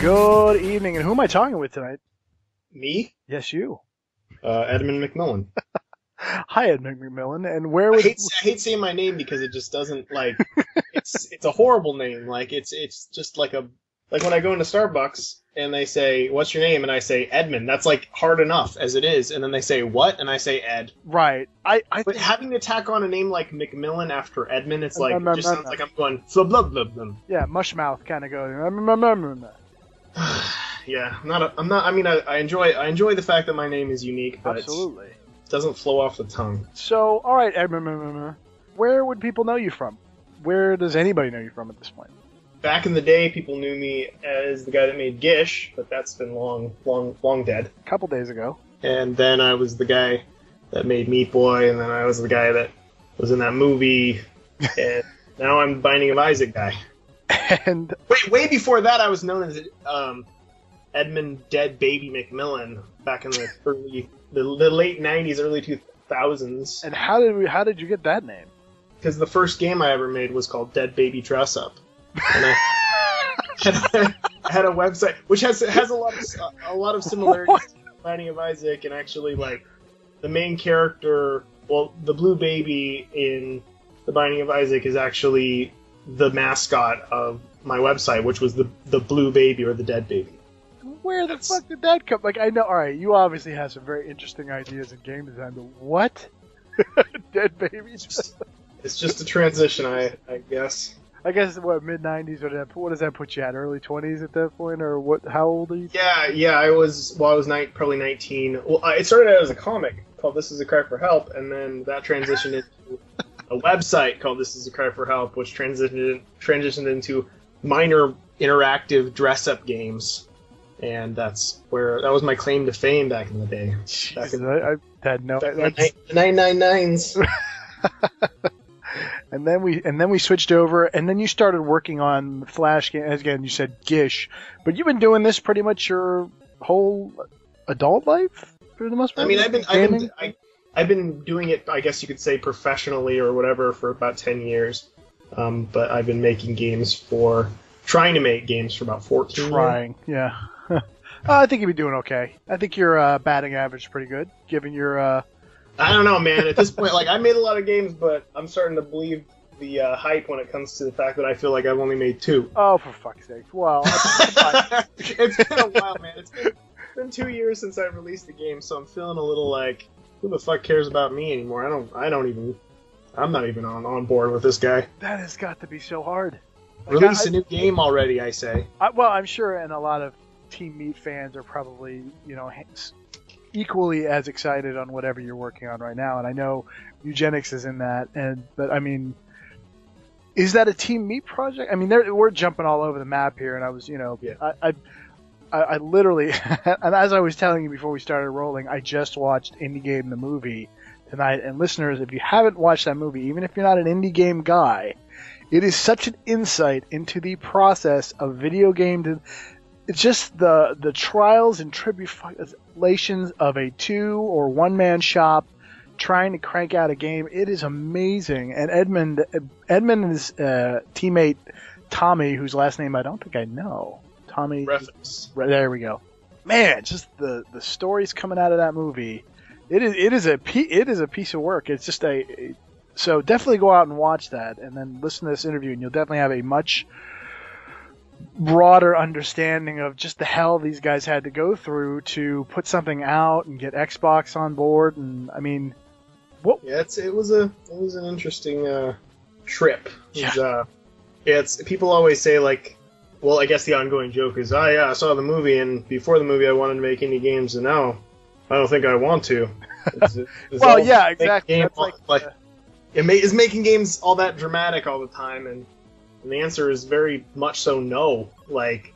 Good evening, and who am I talking with tonight? Me? Yes, you. Edmund McMillan. Hi, Edmund McMillan, and where would... I hate saying my name because it just doesn't, like, it's a horrible name. Like, it's just like when I go into Starbucks and they say, what's your name? And I say Edmund. That's, like, hard enough as it is. And then they say, what? And I say Ed. Right. But having to tack on a name like McMillan after Edmund, it's like, it just sounds like I'm going, flub, blub, blub, blub. Yeah, mush mouth kind of going... Yeah, I enjoy the fact that my name is unique, but Absolutely. It doesn't flow off the tongue. So, all right, Edmund, where would people know you from? Where does anybody know you from at this point? Back in the day, people knew me as the guy that made Gish, but that's been long dead. A couple days ago. And then I was the guy that made Meat Boy, and then I was the guy that was in that movie, and now I'm the Binding of Isaac guy. And way before that, I was known as Edmund Dead Baby McMillan back in the late '90s, early 2000s. And how did you get that name? Because the first game I ever made was called Dead Baby Dress Up, and I had a website which has a lot of similarities to Binding of Isaac, and actually, like, the main character, well, the blue baby in the Binding of Isaac is actually the mascot of my website, which was the blue baby or the dead baby. Where the fuck did that come? Like, I know, alright, you obviously have some very interesting ideas in game design, but what? Dead babies? It's just a transition, I guess. I guess, what, mid-90s, what does that put you at? Early 20s at that point, or what? How old are you? Yeah, I was probably 19. Well, it started out as a comic called This Is a Cry for Help, and then that transitioned into a website called This Is a Cry for Help, which transitioned into minor interactive dress-up games, and that was my claim to fame back in the day. I had no. The 999s. And then we switched over, and then you started working on Flash games. Again, you said Gish, but you've been doing this pretty much your whole adult life for the most part. I mean, I've been doing it, I guess you could say, professionally or whatever for about 10 years. But I've been trying to make games for about 14 years. Yeah. I think you'd be doing okay. I think your batting average is pretty good, given your... I don't know, man. At this point, like, I made a lot of games, but I'm starting to believe the hype when it comes to the fact that I feel like I've only made 2. Oh, for fuck's sake. Well, it's been a while, man. It's been 2 years since I released the game, so I'm feeling a little like, who the fuck cares about me anymore? I'm not even on board with this guy. That has got to be so hard. Release a new game already, I say. Well, I'm sure, and a lot of Team Meat fans are probably, equally as excited on whatever you're working on right now. And I know Eugenics is in that, but I mean, is that a Team Meat project? I mean, we're jumping all over the map here, and I was, Yeah. I literally, and as I was telling you before we started rolling, I just watched Indie Game the movie tonight. And listeners, if you haven't watched that movie, even if you're not an indie game guy, it is such an insight into the process of video game. It's just the trials and tribulations of a 2 or 1-man shop trying to crank out a game. It is amazing. And Edmund and his teammate Tommy, whose last name I don't think I know. Tommy. Reference. There we go. Man, just the stories coming out of that movie. It is a piece of work. It's just so definitely go out and watch that, and then listen to this interview, and you'll definitely have a much broader understanding of just the hell these guys had to go through to put something out and get Xbox on board. And I mean, what? Yeah, it was an interesting trip. Yeah. It's people always say, like, well, I guess the ongoing joke is, I saw the movie, and before the movie I wanted to make indie games, and now I don't think I want to. It's well, yeah, exactly. That's is making games all that dramatic all the time, and the answer is very much so no. Like,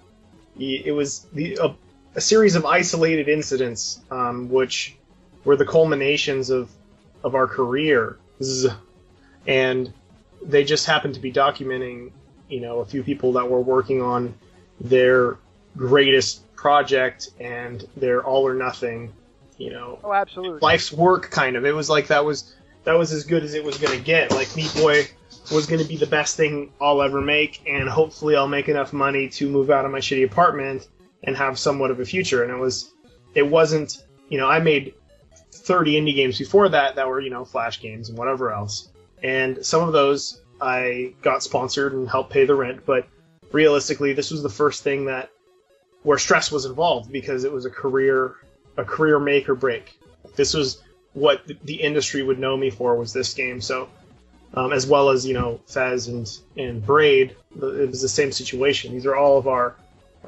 it was a series of isolated incidents, which were the culminations of our career, and they just happened to be documenting a few people that were working on their greatest project and their all or nothing, Oh, absolutely. life's work kind of. It was like that was as good as it was going to get. Like Meat Boy was going to be the best thing I'll ever make, and hopefully I'll make enough money to move out of my shitty apartment and have somewhat of a future. And it wasn't, I made 30 indie games before that were, Flash games and whatever else. And some of those I got sponsored and helped pay the rent, but realistically, this was the first thing where stress was involved, because it was a career make or break. This was what the industry would know me for, was this game. So, as well as, Fez and Braid, it was the same situation. These are all of our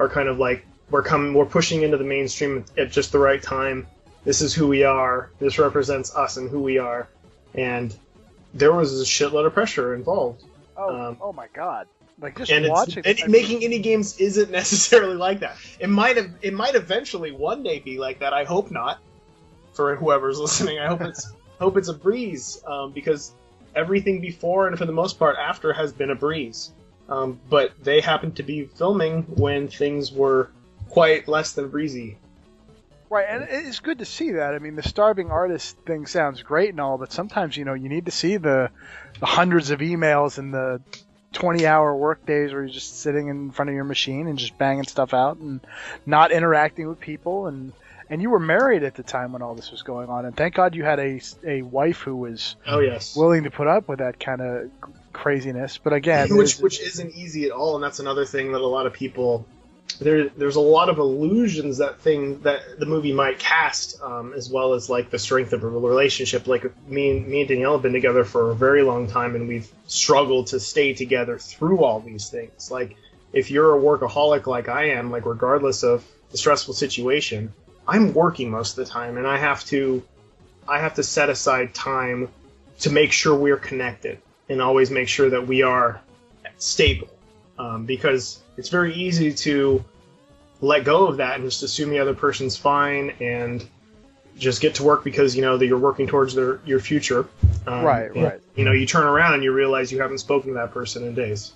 kind of like, we're pushing into the mainstream at just the right time. This is who we are. This represents us and who we are. And there was a shitload of pressure involved. Oh my God. Like, just and watching making indie games isn't necessarily like that. It might eventually one day be like that. I hope not. For whoever's listening, I hope it's a breeze, because everything before and for the most part after has been a breeze. But they happened to be filming when things were quite less than breezy. Right, and it's good to see that. I mean, the starving artist thing sounds great and all, but sometimes, you need to see the hundreds of emails and the 20-hour work days where you're just sitting in front of your machine and just banging stuff out and not interacting with people. And you were married at the time when all this was going on, and thank God you had a wife who was willing to put up with that kind of craziness. But again, which isn't easy at all, and that's another thing that a lot of people... There's a lot of illusions that the movie might cast, as well as like the strength of a relationship. Like me and Danielle have been together for a very long time, and we've struggled to stay together through all these things. Like, if you're a workaholic like I am, like regardless of the stressful situation, I'm working most of the time, and I have to set aside time to make sure we're connected and always make sure that we are stable, because it's very easy to let go of that and just assume the other person's fine and just get to work because that you're working towards your future. Right. You turn around and you realize you haven't spoken to that person in days.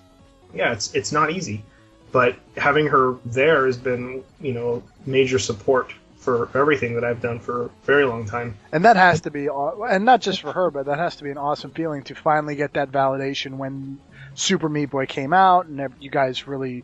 Yeah, it's not easy, but having her there has been major support for everything that I've done for a very long time. And that has to be, and not just for her, but that has to be an awesome feeling to finally get that validation when Super Meat Boy came out and you guys really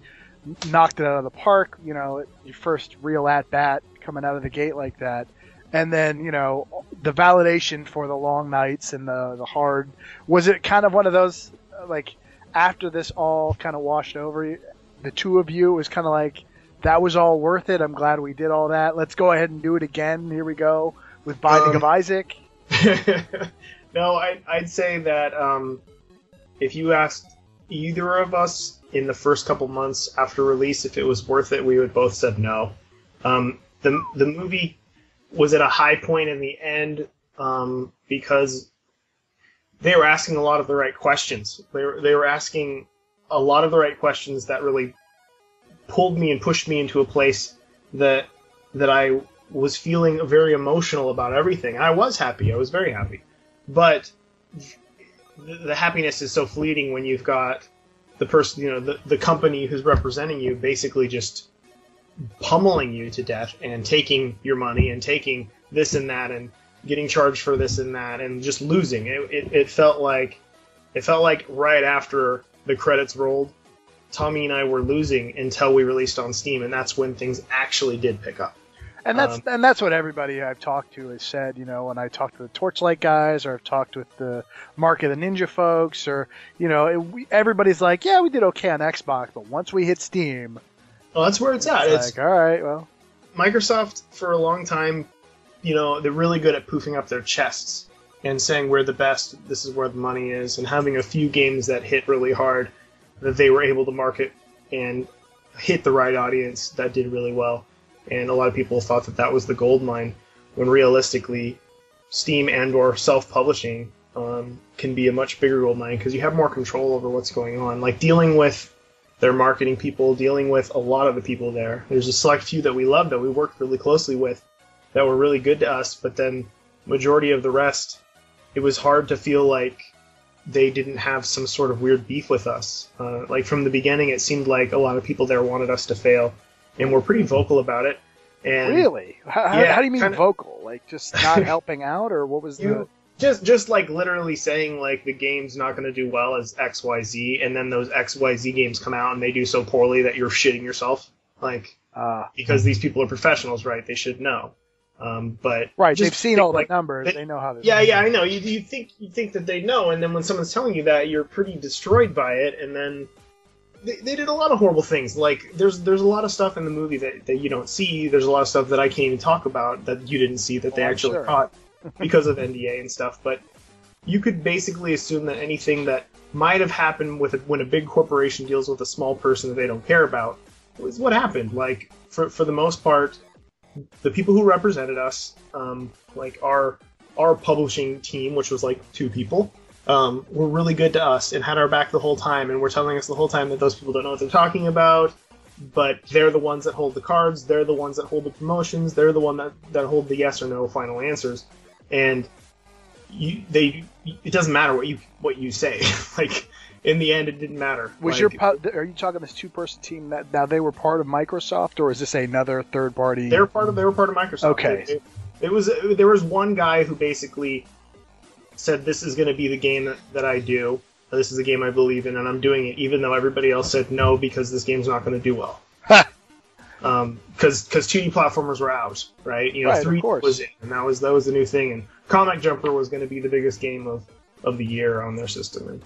knocked it out of the park. Your first real at bat coming out of the gate like that, and then the validation for the long nights and the hard. Was it kind of one of those, like, after this all kind of washed over, the two of you, it was kind of like, that was all worth it. I'm glad we did all that. Let's go ahead and do it again. Here we go with Binding of Issac. No, I'd say that if you asked either of us in the first couple months after release if it was worth it, we would both said no. The movie was at a high point in the end because they were asking a lot of the right questions. They were asking a lot of the right questions that really pulled me and pushed me into a place that I was feeling very emotional about everything. I was happy. I was very happy. But the happiness is so fleeting when you've got the person, the company who's representing you basically just pummeling you to death and taking your money and taking this and that and getting charged for this and that and just losing. It felt like right after the credits rolled, Tommy and I were losing until we released on Steam, and that's when things actually did pick up. And that's what everybody I've talked to has said. When I talked to the Torchlight guys, or I've talked with the Mark of the Ninja folks, or everybody's like, yeah, we did okay on Xbox, but once we hit Steam, well, that's where it's at. It's like, all right, well, Microsoft for a long time, they're really good at poofing up their chests and saying we're the best. This is where the money is, and having a few games that hit really hard that they were able to market and hit the right audience that did really well. And a lot of people thought that was the gold mine, when realistically, Steam and or self-publishing can be a much bigger gold mine because you have more control over what's going on. Like dealing with their marketing people, dealing with a lot of the people there. There's a select few that we love that we worked really closely with that were really good to us, but then majority of the rest, it was hard to feel like they didn't have some sort of weird beef with us. Like from the beginning, it seemed like a lot of people there wanted us to fail, and we're pretty vocal about it. And really? How do you mean vocal? Like just not helping out, or what was the... Just like literally saying like the game's not going to do well as XYZ, and then those XYZ games come out and they do so poorly that you're shitting yourself. Like, because these people are professionals, right? They should know. But right, they've seen all the numbers. They know how this. Yeah, I know. You think that they know, and then when someone's telling you that, you're pretty destroyed by it. And then they did a lot of horrible things. Like there's a lot of stuff in the movie that you don't see. There's a lot of stuff that I can't even talk about that you didn't see that they actually caught because of NDA and stuff. But you could basically assume that anything that might have happened when a big corporation deals with a small person that they don't care about was what happened. Like for the most part, the people who represented us, like our publishing team, which was like 2 people, were really good to us and had our back the whole time, and were telling us the whole time that those people don't know what they're talking about, but they're the ones that hold the cards, they're the ones that hold the promotions, they're the one that hold the yes or no final answers, and it doesn't matter what you say. Like in the end, it didn't matter. Was are you talking this 2-person team that now they were part of Microsoft, or is this another third party? They were part of Microsoft. Okay. There was one guy who basically said, this is going to be the game that I do. This is a game I believe in, and I'm doing it, even though everybody else said no because this game's not going to do well. Because 2D platformers were out, right? You know, right, 3D was in, and that was the new thing. And Comic Jumper was going to be the biggest game of the year on their system, and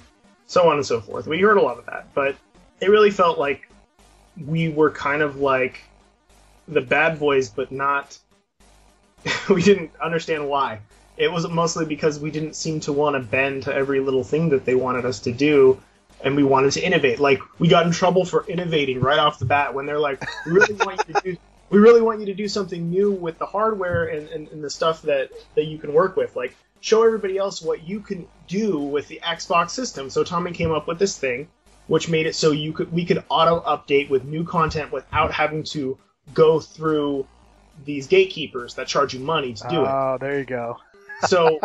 so on and so forth. We heard a lot of that, but it really felt like we were kind of like the bad boys, but not. We didn't understand why. It was mostly because we didn't seem to want to bend to every little thing that they wanted us to do, and we wanted to innovate. Like, we got in trouble for innovating right off the bat when they're like, we really want you to do something new with the hardware and the stuff that you can work with. Like, show everybody else what you can do with the Xbox system. So Tommy came up with this thing, which made it so we could auto-update with new content without having to go through these gatekeepers that charge you money to do it. Oh, there you go. So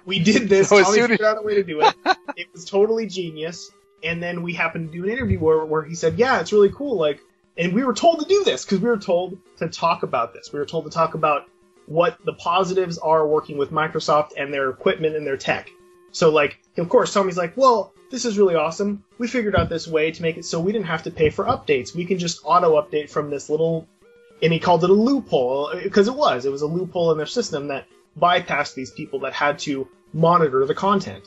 we did this. Tommy figured out a way to do it. It was totally genius. And then we happened to do an interview where he said, yeah, it's really cool. Like, and we were told to do this because we were told to talk about this. We were told to talk about what the positives are working with Microsoft and their equipment and their tech. So, like, of course, Tommy's like, well, this is really awesome. We figured out this way to make it so we didn't have to pay for updates. We can just auto-update from this little... And he called it a loophole, because it was a loophole in their system that bypassed these people that had to monitor the content.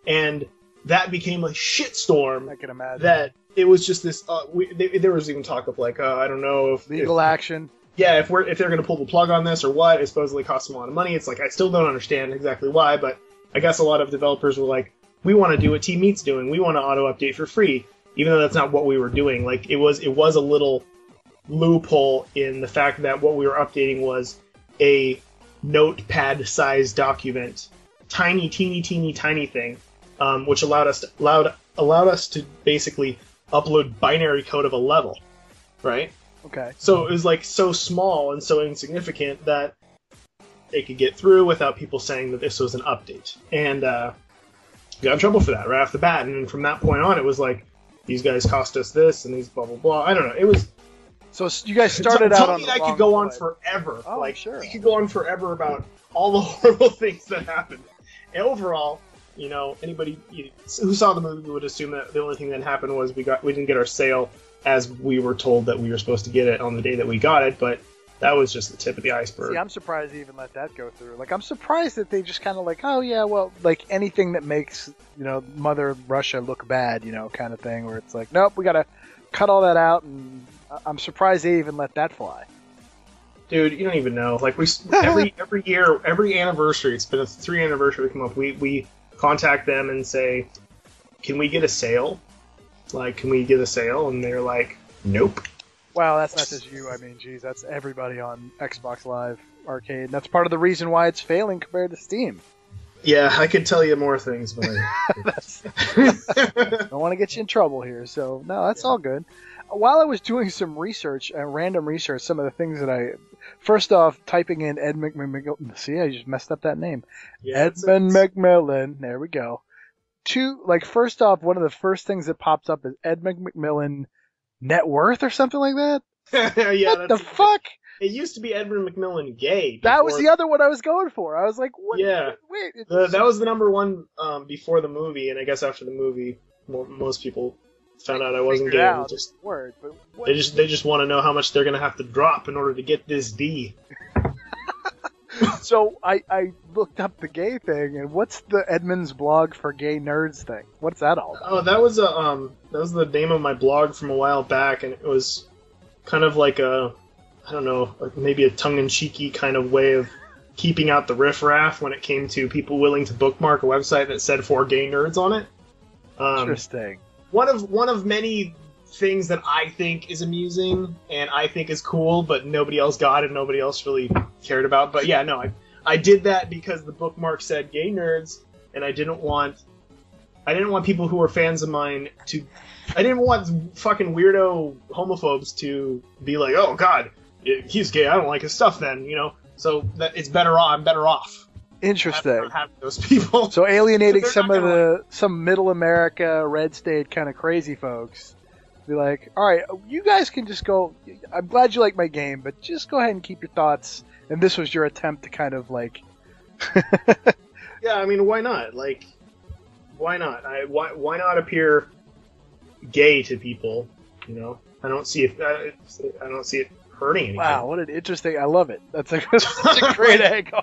And that became a shitstorm. I can imagine. That it was just this... there was even talk of, like, I don't know if... Legal action. Yeah, if they're going to pull the plug on this or what. It supposedly costs them a lot of money. It's like, I still don't understand exactly why, but I guess a lot of developers were like, we want to do what Team Meat's doing. We want to auto-update for free, even though that's not what we were doing. Like, it was a little loophole in the fact that what we were updating was a notepad-sized document, tiny, teeny thing, which allowed us to basically upload binary code of a level, right? Okay. So it was like so small and so insignificant that it could get through without people saying that this was an update. And got in trouble for that right off the bat. And from that point on, it was like, these guys cost us this and these blah, blah, blah. I don't know. It was... So you guys started out on the I could go on forever. Oh, like, sure. I could go on forever about all the horrible things that happened. And overall, you know, anybody who saw the movie would assume that the only thing that happened was we didn't get our sale as we were told that we were supposed to get it on the day that we got it, but that was just the tip of the iceberg. See, I'm surprised they even let that go through. Like, I'm surprised that they just kind of like, oh yeah, well, like anything that makes, you know, Mother Russia look bad, you know, kind of thing, where it's like, nope, we gotta cut all that out, and I'm surprised they even let that fly. Dude, you don't even know. Like, every year, every anniversary, it's been a 3 anniversary come up, we contact them and say, can we get a sale? Like, can we get a sale? And they're like, nope. Well, that's not just you. I mean, geez, that's everybody on Xbox Live Arcade. That's part of the reason why it's failing compared to Steam. Yeah, I could tell you more things, but... I don't want to get you in trouble here, so no, that's all good. While I was doing some research, random research, some of the things that first off, typing in Edmund McMillan, see, I just messed up that name. Yeah, Edmund McMillan, there we go. first off, one of the first things that pops up is Edmund McMillan net worth or something like that. Yeah, What the fuck? It used to be Edmund McMillan gay. That was the other one I was going for. I was like, what? Yeah. Wait. That was the number one before the movie, and I guess after the movie, most people found out I wasn't gay. Out, word, but they just want to know how much they're gonna have to drop in order to get this D. So I looked up the gay thing, and what's the Edmund's blog for gay nerds thing? What's that all about? Oh, that was the name of my blog from a while back, and it was kind of like I don't know, maybe a tongue-in-cheeky kind of way of keeping out the riffraff when it came to people willing to bookmark a website that said "for gay nerds" on it. Interesting. One of many things that I think is amusing and I think is cool, but nobody else got it, nobody else really cared about. But yeah, no, I did that because the bookmark said "gay nerds," and I didn't want people who were fans of mine to. I didn't want fucking weirdo homophobes to be like, "Oh God, he's gay. I don't like his stuff." Then so that it's better off. I'm better off. Interesting. Having those people. So alienating some middle America, red state kind of crazy folks. Be like, all right, you guys can just go. I'm glad you like my game, but just go ahead and keep your thoughts. And this was your attempt to kind of like. Yeah, I mean, why not? Like, why not? Why not appear gay to people? I don't see it. I don't see it hurting anything. Wow, what an interesting! I love it. That's a great angle.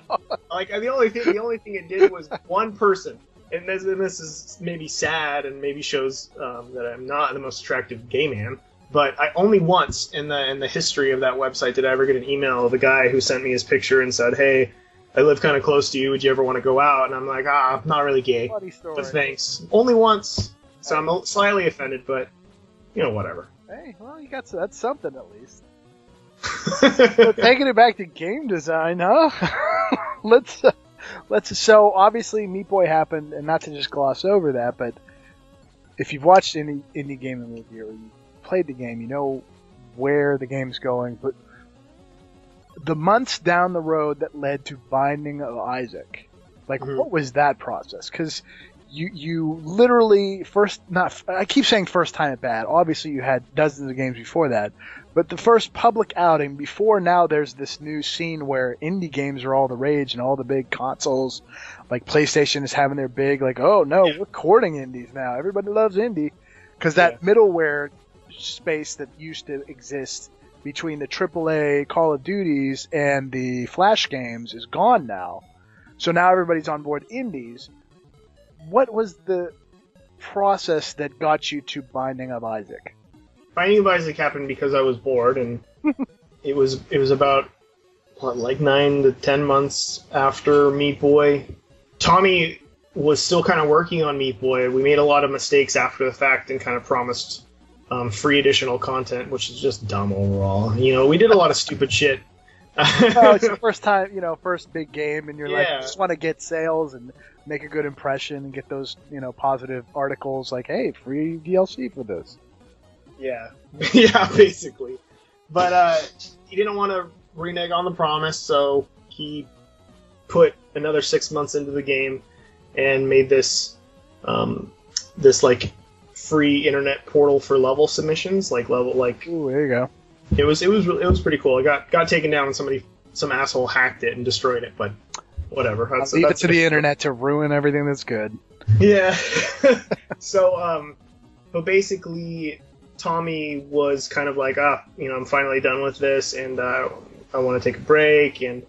Like the only thing it did was one person, and this is maybe sad and maybe shows that I'm not the most attractive gay man. But I only once in the history of that website did I ever get an email of a guy who sent me his picture and said, "Hey, I live kind of close to you. Would you ever want to go out?" And I'm like, I'm not really gay. Funny story. But thanks. Only once, so I'm slightly offended, but whatever. Hey, well, that's something at least. But taking it back to game design, huh? let's. So obviously, Meat Boy happened, and not to just gloss over that, but if you've watched any indie game movie or you played the game, you know where the game's going. But the months down the road that led to Binding of Isaac, what was that process? Because you literally I keep saying first time at bat. Obviously, you had dozens of games before that, but the first public outing before now, there's this new scene where indie games are all the rage and all the big consoles, like PlayStation is having their big we're courting indies now. Everybody loves indie because that middleware space that used to exist between the AAA Call of Duties and the Flash games is gone now. So now everybody's on board indies. What was the process that got you to Binding of Isaac? Binding of Isaac happened because I was bored, and it was about 9 to 10 months after Meat Boy. Tommy was still kind of working on Meat Boy. We made a lot of mistakes after the fact and kind of promised free additional content, which is just dumb overall. We did a lot of stupid shit. It's your first time, first big game, and you're like, you just want to get sales and make a good impression and get those, positive articles like, hey, free DLC for this. Yeah. Yeah, basically. But he didn't want to renege on the promise, so he put another 6 months into the game and made this free internet portal for level submissions, Ooh, there you go. It was pretty cool. It got taken down and some asshole hacked it and destroyed it, but whatever. Leave it to the internet to ruin everything that's good. Yeah. So, but basically, Tommy was kind of like, I'm finally done with this, and I want to take a break, and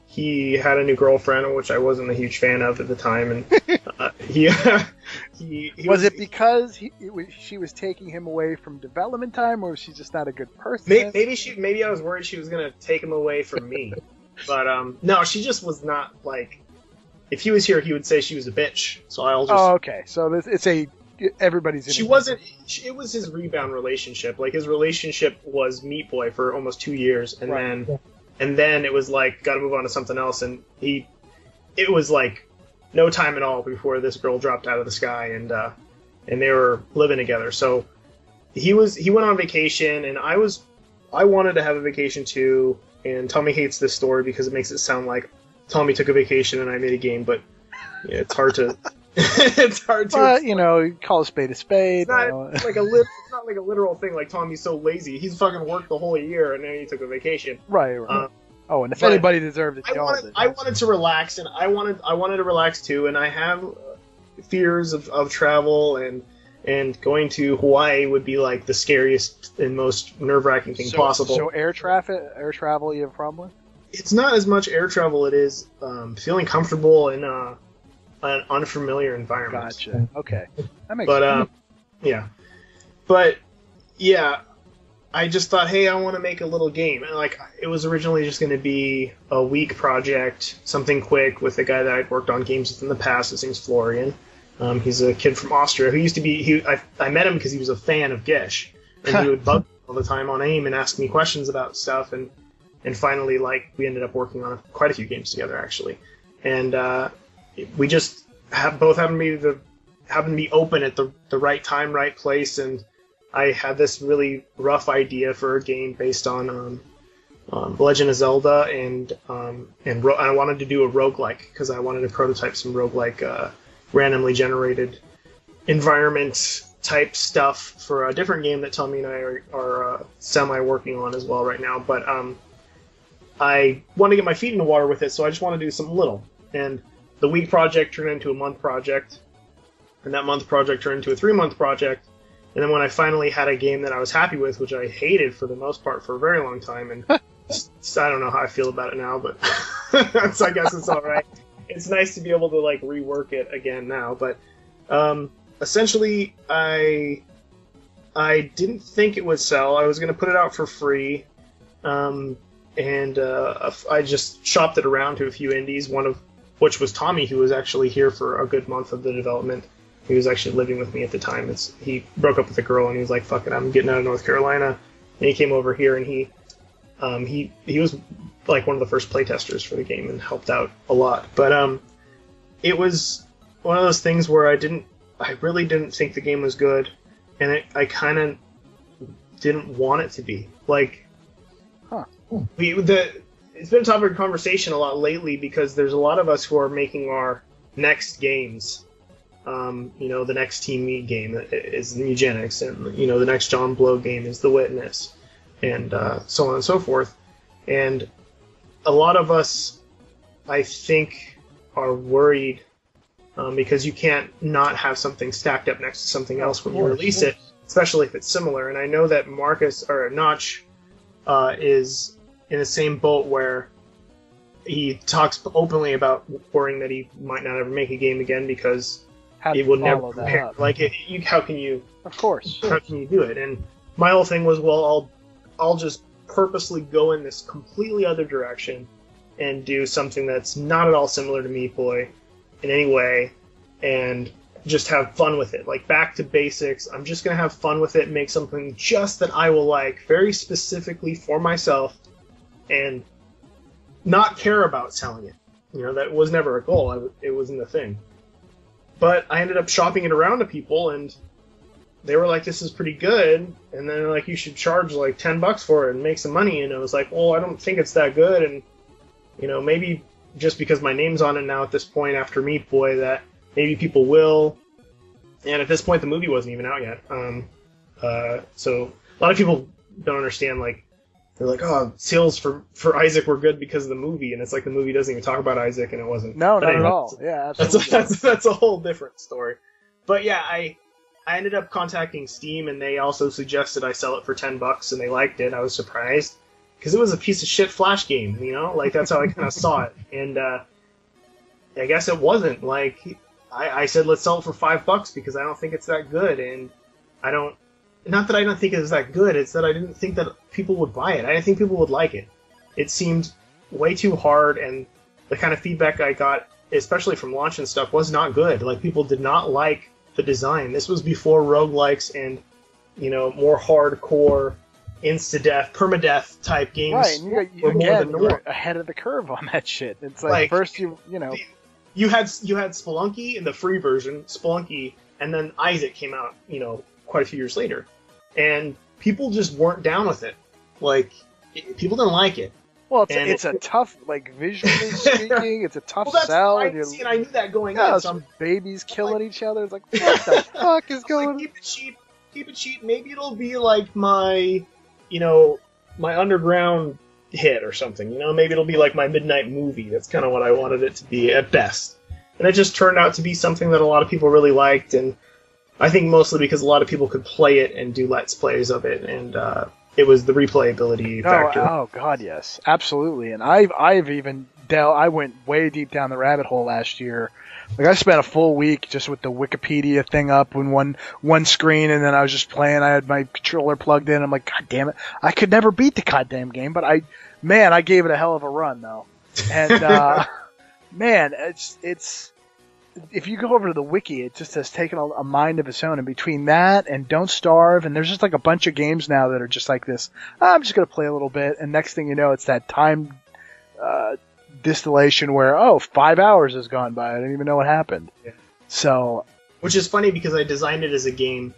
he had a new girlfriend, which I wasn't a huge fan of at the time, and he was it because she was taking him away from development time, or was she just not a good person? Maybe I was worried she was gonna take him away from me, but no, she just was not like. If he was here, he would say she was a bitch. So I'll just. Oh, okay. So everybody's. She wasn't. It was his rebound relationship. Like his relationship was Meat Boy for almost 2 years, and then it was like got to move on to something else, and it was like no time at all before this girl dropped out of the sky, and they were living together. So he went on vacation, and I wanted to have a vacation too. And Tommy hates this story because it makes it sound like Tommy took a vacation and I made a game, but it's hard to It's hard to. But you call a spade a spade. It's not like it's not like a literal thing. Like Tommy's so lazy, he's fucking worked the whole year and then he took a vacation. Right. And if anybody deserved it, I wanted to relax, and I wanted to relax too. And I have fears of travel, and going to Hawaii would be like the scariest and most nerve-wracking thing possible. So air travel, you have a problem with? It's not as much air travel. It is feeling comfortable in an unfamiliar environment. Gotcha. Okay, that makes sense. Yeah, but yeah, I just thought, hey, I want to make a little game, and like it was originally just going to be a week project, something quick with a guy that I'd worked on games with in the past. His name's Florian. He's a kid from Austria who used to be. I met him because he was a fan of Gish, and he would bug me all the time on AIM and ask me questions about stuff, and finally, like, we ended up working on quite a few games together actually, and we just both happened to be open at the right time, right place, and I had this really rough idea for a game based on Legend of Zelda, and I wanted to do a roguelike because I wanted to prototype some roguelike randomly generated environment type stuff for a different game that Tommy and I are semi working on as well right now. But I want to get my feet in the water with it, so I just want to do something little. And the week project turned into a month project, and that month project turned into a 3-month project. And then when I finally had a game that I was happy with, which I hated for the most part for a very long time, and I don't know how I feel about it now, but I guess it's all right. It's nice to be able to like rework it again now. But essentially, I didn't think it would sell. I was going to put it out for free, and I just shopped it around to a few indies. One of which was Tommy, who was actually here for a good month of the development. He was actually living with me at the time. He broke up with a girl, and he was like, "Fuck it, I'm getting out of North Carolina." And he came over here, and he was like one of the first playtesters for the game and helped out a lot. But it was one of those things where I really didn't think the game was good, and I kind of didn't want it to be. Like, it's been a topic of conversation a lot lately because there's a lot of us who are making our next games. The next Team Meat game is Eugenics, and the next John Blow game is The Witness, and so on and so forth. And a lot of us, I think, are worried because you can't not have something stacked up next to something else when you release it, especially if it's similar. And I know that Notch is in the same boat where he talks openly about worrying that he might not ever make a game again because it will never compare. Like, how can you? Of course. How can you do it? And my whole thing was, well, I'll just purposely go in this completely other direction and do something that's not at all similar to Meat Boy in any way, and just have fun with it. Like, back to basics. I'm just gonna have fun with it, make something just that I will like, very specifically for myself, and not care about selling it. That was never a goal. It wasn't a thing. But I ended up shopping it around to people, and they were like, "This is pretty good," and then they're like, "You should charge like $10 for it and make some money." And I was like, "Well, I don't think it's that good," and maybe just because my name's on it now at this point after Meat Boy, that maybe people will. And at this point, the movie wasn't even out yet, so a lot of people don't understand. Like, they're like, "Oh, sales for Isaac were good because of the movie," and it's like the movie doesn't even talk about Isaac, and it wasn't. No, not at all. Yeah, absolutely. That's a whole different story. But yeah, I ended up contacting Steam, and they also suggested I sell it for $10, and they liked it. I was surprised because it was a piece of shit Flash game, like that's how I kind of saw it. And I guess it wasn't. Like, I said, let's sell it for $5 because I don't think it's that good, and not that I don't think it was that good, it's that I didn't think that people would buy it. I didn't think people would like it. It seemed way too hard, and the kind of feedback I got, especially from launch and stuff, was not good. Like, people did not like the design. This was before roguelikes and, more hardcore, insta-death, permadeath type games. Right, and you're ahead of the curve on that shit. It's like first you had Spelunky in the free version, Spelunky, and then Isaac came out, quite a few years later, and people just weren't down with it. Like, people didn't like it. Well, And it's a tough, like visually speaking, it's a tough well, that's sell. fine. And you're, See, and I knew that going yeah, in. So some babies killing like, each other. It's like, what the fuck is I'm going like, on? keep it cheap. Keep it cheap. Maybe it'll be like my, you know, my underground hit or something. You know, maybe it'll be like my midnight movie. That's kind of what I wanted it to be at best. And it just turned out to be something that a lot of people really liked, and I think mostly because a lot of people could play it and do let's plays of it, and it was the replayability factor. Oh God, yes, absolutely. And I've even I went way deep down the rabbit hole last year. Like I spent a full week just with the Wikipedia thing up in one screen, and then I was just playing. I had my controller plugged in. I'm like, God damn it, I could never beat the goddamn game, but I gave it a hell of a run though. And man, it's if you go over to the wiki, it just has taken a mind of its own. And between that and Don't Starve, and there's just like a bunch of games now that are just like this. I'm just gonna play a little bit, and next thing you know, it's that time distillation where 5 hours has gone by. I didn't even know what happened. Yeah. So, which is funny because I designed it as a game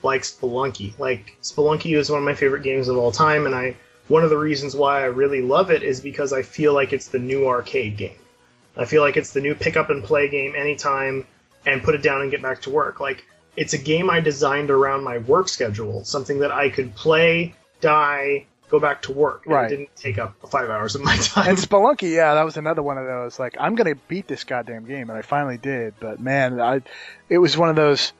like Spelunky. Like Spelunky is one of my favorite games of all time, and one of the reasons why I really love it is because I feel like it's the new arcade game. I feel like it's the new pick up and play game anytime and put it down and get back to work. Like, it's a game I designed around my work schedule, something that I could play, die, go back to work. Right. It didn't take up 5 hours of my time. And Spelunky, yeah, that was another one of those. Like, I'm going to beat this goddamn game, and I finally did. But man, it was one of those,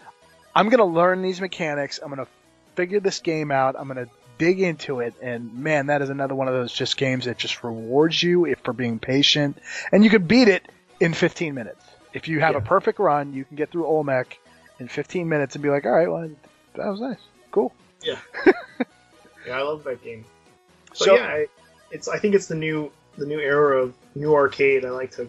I'm going to learn these mechanics, I'm going to figure this game out, I'm going to dig into it, and man, that is another one of those just games that just rewards you for being patient, and you can beat it in 15 minutes. If you have a perfect run, you can get through Olmec in 15 minutes and be like, all right, well, that was nice, cool. Yeah, yeah, I love that game. But So yeah, I think it's the new era of new arcade. I like to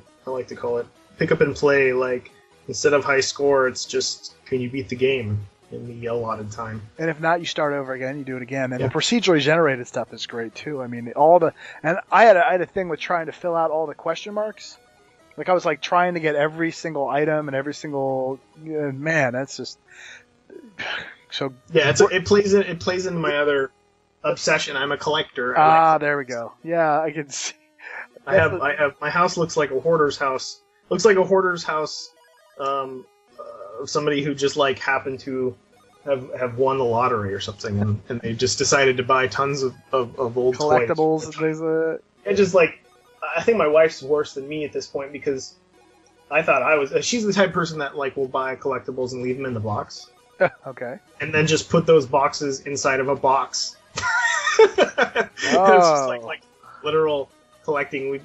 call it pick up and play. Like, instead of high score, it's just can you beat the game in the allotted time. And if not, you start over again, you do it again. And the procedurally generated stuff is great too. I mean, and I had a thing with trying to fill out all the question marks. Like I was like trying to get every single item and every single man. That's just so. Yeah, it plays into my other obsession. I'm a collector. There we go. Yeah, I can see. I have my house looks like a hoarder's house. Looks like a hoarder's house. Of somebody who just like happened to have won the lottery or something, and they just decided to buy tons of old collectibles toys. And things. And just like, I think my wife's worse than me at this point because I thought she's the type of person that like will buy collectibles and leave them in the box. Okay. And then just put those boxes inside of a box. It's just like literal collecting.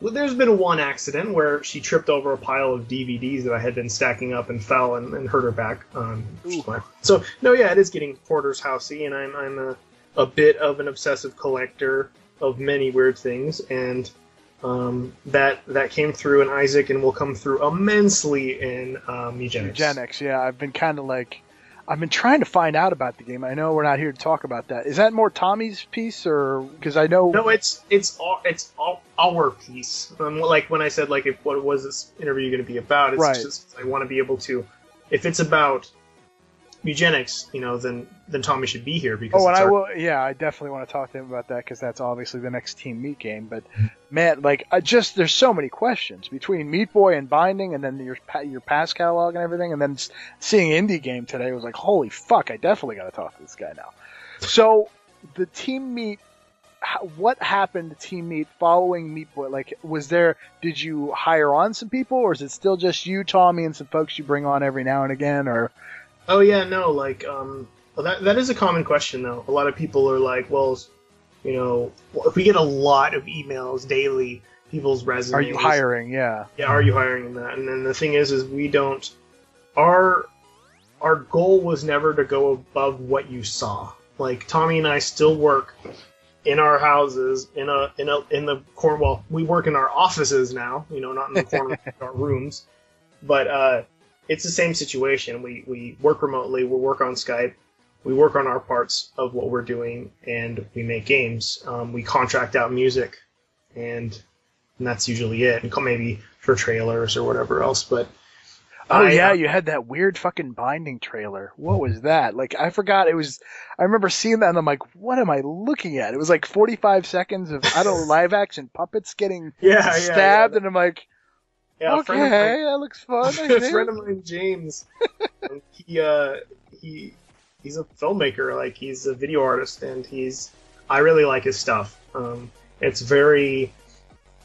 There's been one accident where she tripped over a pile of DVDs that I had been stacking up and fell and hurt her back. So no, yeah, it is getting hoarder's housey, and I'm a bit of an obsessive collector of many weird things, and that came through in Isaac and will come through immensely in Eugenics. Eugenics, yeah. I've been trying to find out about the game. I know we're not here to talk about that. Is that more Tommy's piece, or because I know? No, it's all our piece. Like when I said like what was this interview going to be about? It's just I want to be able to, if it's about Eugenics, then Tommy should be here because. I definitely want to talk to him about that because that's obviously the next Team Meat game. But man, like there's so many questions between Meat Boy and Binding, and then your past catalog and everything, and then seeing Indie Game today was like, holy fuck! I definitely got to talk to this guy now. So the Team Meat, what happened to Team Meat following Meat Boy? Like, did you hire on some people, or is it still just you, Tommy, and some folks you bring on every now and again, or? Oh yeah, no, like that is a common question though. A lot of people are like, well, if we get a lot of emails daily, people's resumes. Are you hiring? Yeah. Yeah, are you hiring that? And then the thing is we don't. Our goal was never to go above what you saw. Like Tommy and I still work in our houses in the corner. Well, we work in our offices now. Not in the corner of our rooms, but. It's the same situation. We work remotely, we work on Skype, we work on our parts of what we're doing, and we make games. We contract out music, and that's usually it. And maybe for trailers or whatever else. But Oh yeah, you had that weird fucking Binding trailer. What was that? Like, I forgot it was. I remember seeing that, and I'm like, what am I looking at? It was like 45 seconds of live action puppets getting stabbed, and I'm like, okay, that looks fun. A friend of mine, James, he's a filmmaker. Like, he's a video artist, and I really like his stuff. It's very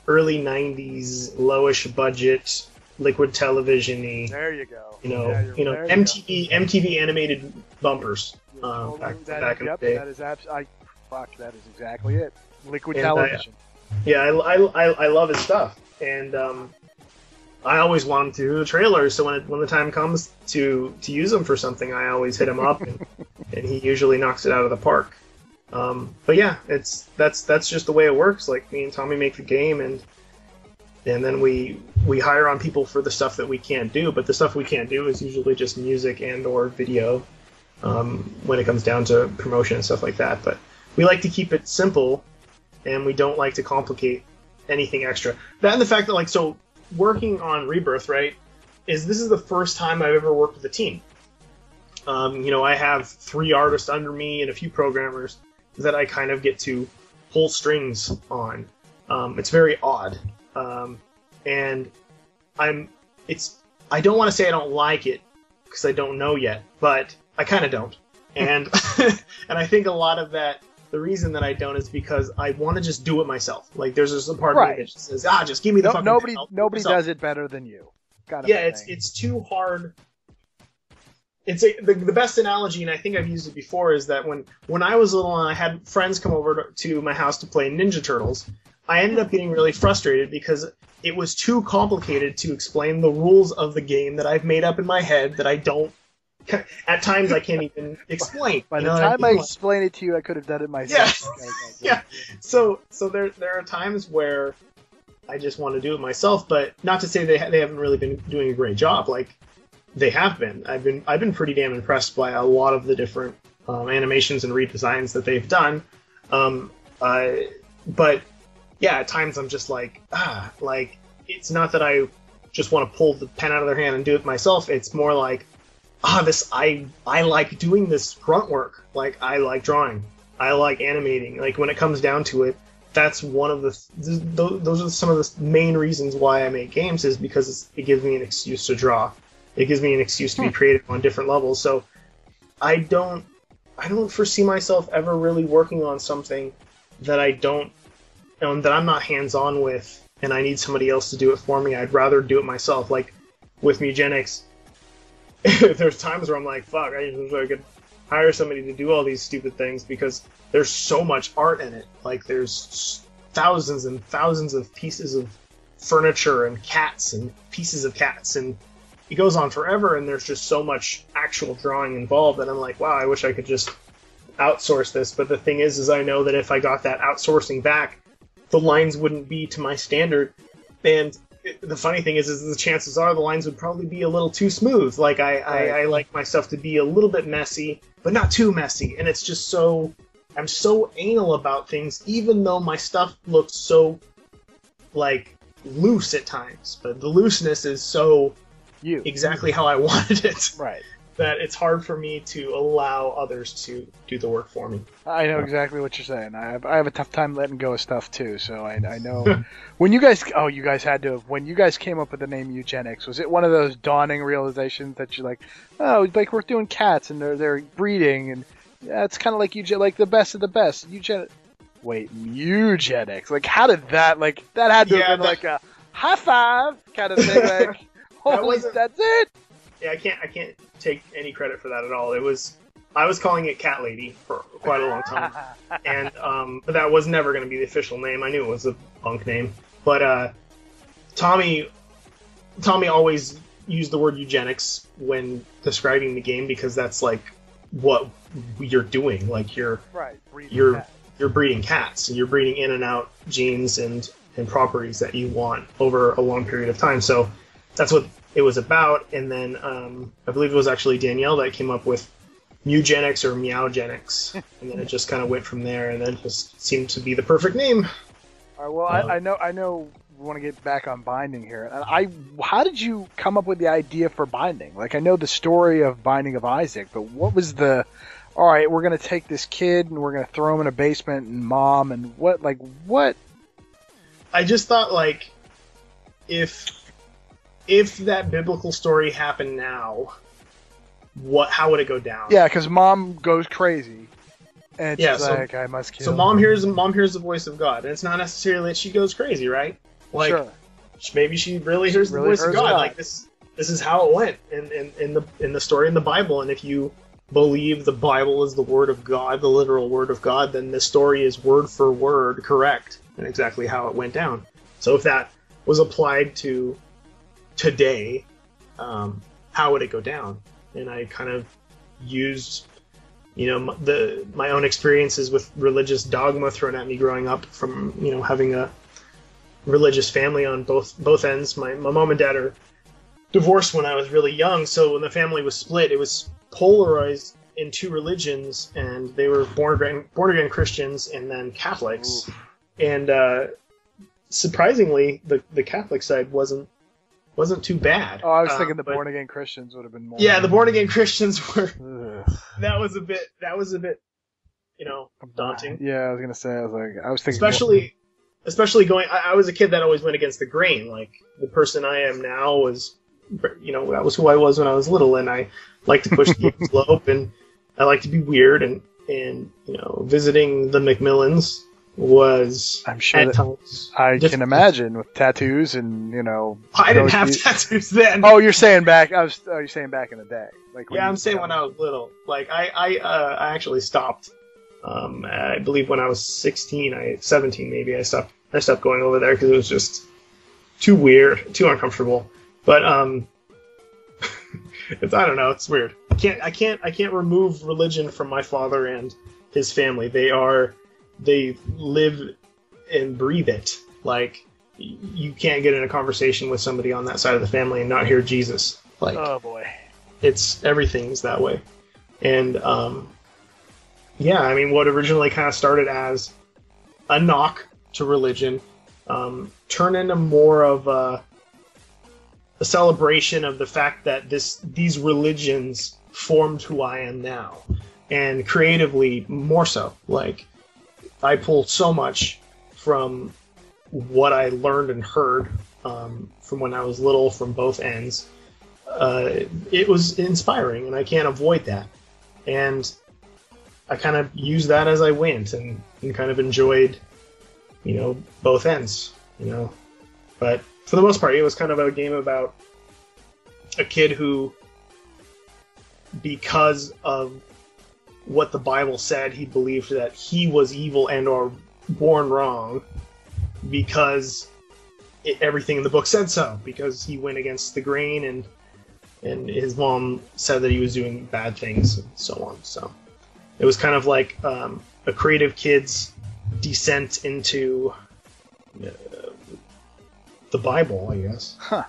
early '90s, lowish budget. Liquid television-y. There you go. MTV animated bumpers. Back in the day. That is that is exactly it. Liquid television. I love his stuff, and I always want him to do the trailers. So when the time comes to use them for something, I always hit him up, and he usually knocks it out of the park. But yeah, that's just the way it works. Like, me and Tommy make the game, and then we hire on people for the stuff that we can't do, but the stuff we can't do is usually just music and or video when it comes down to promotion and stuff like that. But we like to keep it simple, and we don't like to complicate anything extra. That and the fact that, like, so working on Rebirth, right, this is the first time I've ever worked with a team. I have 3 artists under me and a few programmers that I kind of get to pull strings on. It's very odd. And I don't want to say I don't like it, because I don't know yet, but I kind of don't. And and I think a lot of that, the reason that I don't is because I want to just do it myself. Like, there's just a part of me that just says, just give me the fucking nobody does it better than you. It's too hard. The best analogy, and I think I've used it before, is that when I was little and I had friends come over to my house to play Ninja Turtles, I ended up getting really frustrated because it was too complicated to explain the rules of the game that I've made up in my head that I don't. At times, I can't even explain. By the time I explain it to you, I could have done it myself. Yeah. So there are times where I just want to do it myself, but not to say they haven't really been doing a great job. Like, they have been. I've been pretty damn impressed by a lot of the different animations and redesigns that they've done. But yeah, at times I'm just like, it's not that I just want to pull the pen out of their hand and do it myself. It's more like, I like doing this grunt work. Like, I like drawing. I like animating. Like, when it comes down to it, that's one of those are some of the main reasons why I make games, is because it gives me an excuse to draw. It gives me an excuse to be creative on different levels. So I don't foresee myself ever really working on something that that I'm not hands-on with, and I need somebody else to do it for me. I'd rather do it myself. Like, with Mugenics, there's times where I'm like, fuck, I wish I could hire somebody to do all these stupid things, because there's so much art in it. Like, there's thousands and thousands of pieces of furniture and cats and pieces of cats, and it goes on forever, and there's just so much actual drawing involved that I'm like, wow, I wish I could just outsource this. But the thing is I know that if I got that outsourcing back, the lines wouldn't be to my standard, and the funny thing is the chances are the lines would probably be a little too smooth. Like, I like my stuff to be a little bit messy, but not too messy, and it's just I'm so anal about things, even though my stuff looks so, like, loose at times, but the looseness is so exactly how I wanted it. Right. That it's hard for me to allow others to do the work for me. I know exactly what you're saying. I have a tough time letting go of stuff too, so I know. When you guys came up with the name Eugenics, was it one of those dawning realizations that you're like, oh, like, we're doing cats and they're breeding, and it's kind of like like the best of the best. Wait, Eugenics. Like, how did that, like, that had to have been like a high five kind of thing, like, holy, that's it. Yeah, I can't take any credit for that at all. I was calling it Cat Lady for quite a long time, and but that was never going to be the official name. I knew it was a bunk name, but Tommy always used the word eugenics when describing the game, because that's like what you're doing. Like, you're breeding cats, and you're breeding in and out genes and properties that you want over a long period of time. So that's what it was about. And then I believe it was actually Danielle that came up with Mugenics or Meowgenics, and then it just kind of went from there, and then just seemed to be the perfect name. All right, well, I know want to get back on Binding here. How did you come up with the idea for Binding? Like, I know the story of Binding of Isaac, but what was the? All right, we're going to take this kid and we're going to throw him in a basement and mom and what? I just thought, like, if that biblical story happened now, how would it go down? Yeah, because mom goes crazy, and she's like, I must kill. So mom hears the voice of God, and it's not necessarily that she goes crazy, right? Like, sure. Maybe she really hears the voice of God. Like, this is how it went in the story in the Bible, and if you believe the Bible is the word of God, the literal word of God, then the story is word for word correct and exactly how it went down. So if that was applied to today, how would it go down? And I kind of used, my own experiences with religious dogma thrown at me growing up from, having a religious family on both ends. My mom and dad are divorced when I was really young, so when the family was split, it was polarized in two religions, and they were born again Christians and then Catholics. Ooh. And surprisingly, the Catholic side wasn't too bad. Oh, I was thinking the born again Christians would have been more. Yeah, the born again Christians were. That was a bit, daunting. Yeah, I was thinking. Especially going. I was a kid that always went against the grain. Like, the person I am now was, that was who I was when I was little, and I like to push the envelope, and I like to be weird, and visiting the McMillans was, I'm sure, at times I can imagine, with tattoos and I didn't have tattoos then. Oh, you're saying back? You're saying back in the day? Like, yeah, I'm saying when I was little. Like, I actually stopped. I believe when I was 17 maybe, I stopped going over there because it was just too weird, too uncomfortable. But I don't know, it's weird. I can't remove religion from my father and his family. They live and breathe it. Like, you can't get in a conversation with somebody on that side of the family and not hear Jesus. Like, oh boy, everything's that way. And yeah, I mean, what originally kind of started as a knock to religion turned into more of a celebration of the fact that these religions formed who I am now, and creatively more so. Like, I pulled so much from what I learned and heard from when I was little, from both ends. It was inspiring, and I can't avoid that. And I kind of used that as I went, and kind of enjoyed, both ends, But for the most part, it was kind of a game about a kid who, because of what the Bible said, he believed that he was evil and or born wrong because everything in the book said so, because he went against the grain, and his mom said that he was doing bad things and so on. So it was kind of like a creative kid's descent into the Bible, I guess. Huh.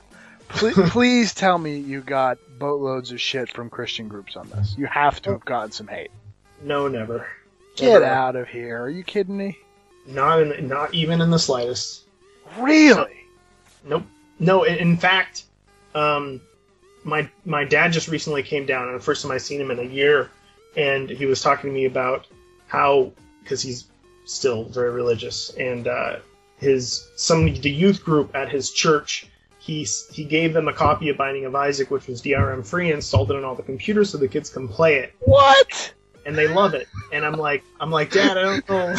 Please tell me you got boatloads of shit from Christian groups on this. You have to have gotten some hate. No, never. Get out of here. Are you kidding me? Not even in the slightest. Really? Nope. No, in fact, my dad just recently came down, and the first time I seen him in a year, and he was talking to me about how, because he's still very religious, and the youth group at his church, he gave them a copy of Binding of Isaac, which was DRM free, and installed it on all the computers so the kids can play it. What? And they love it. And I'm like, Dad, I don't know.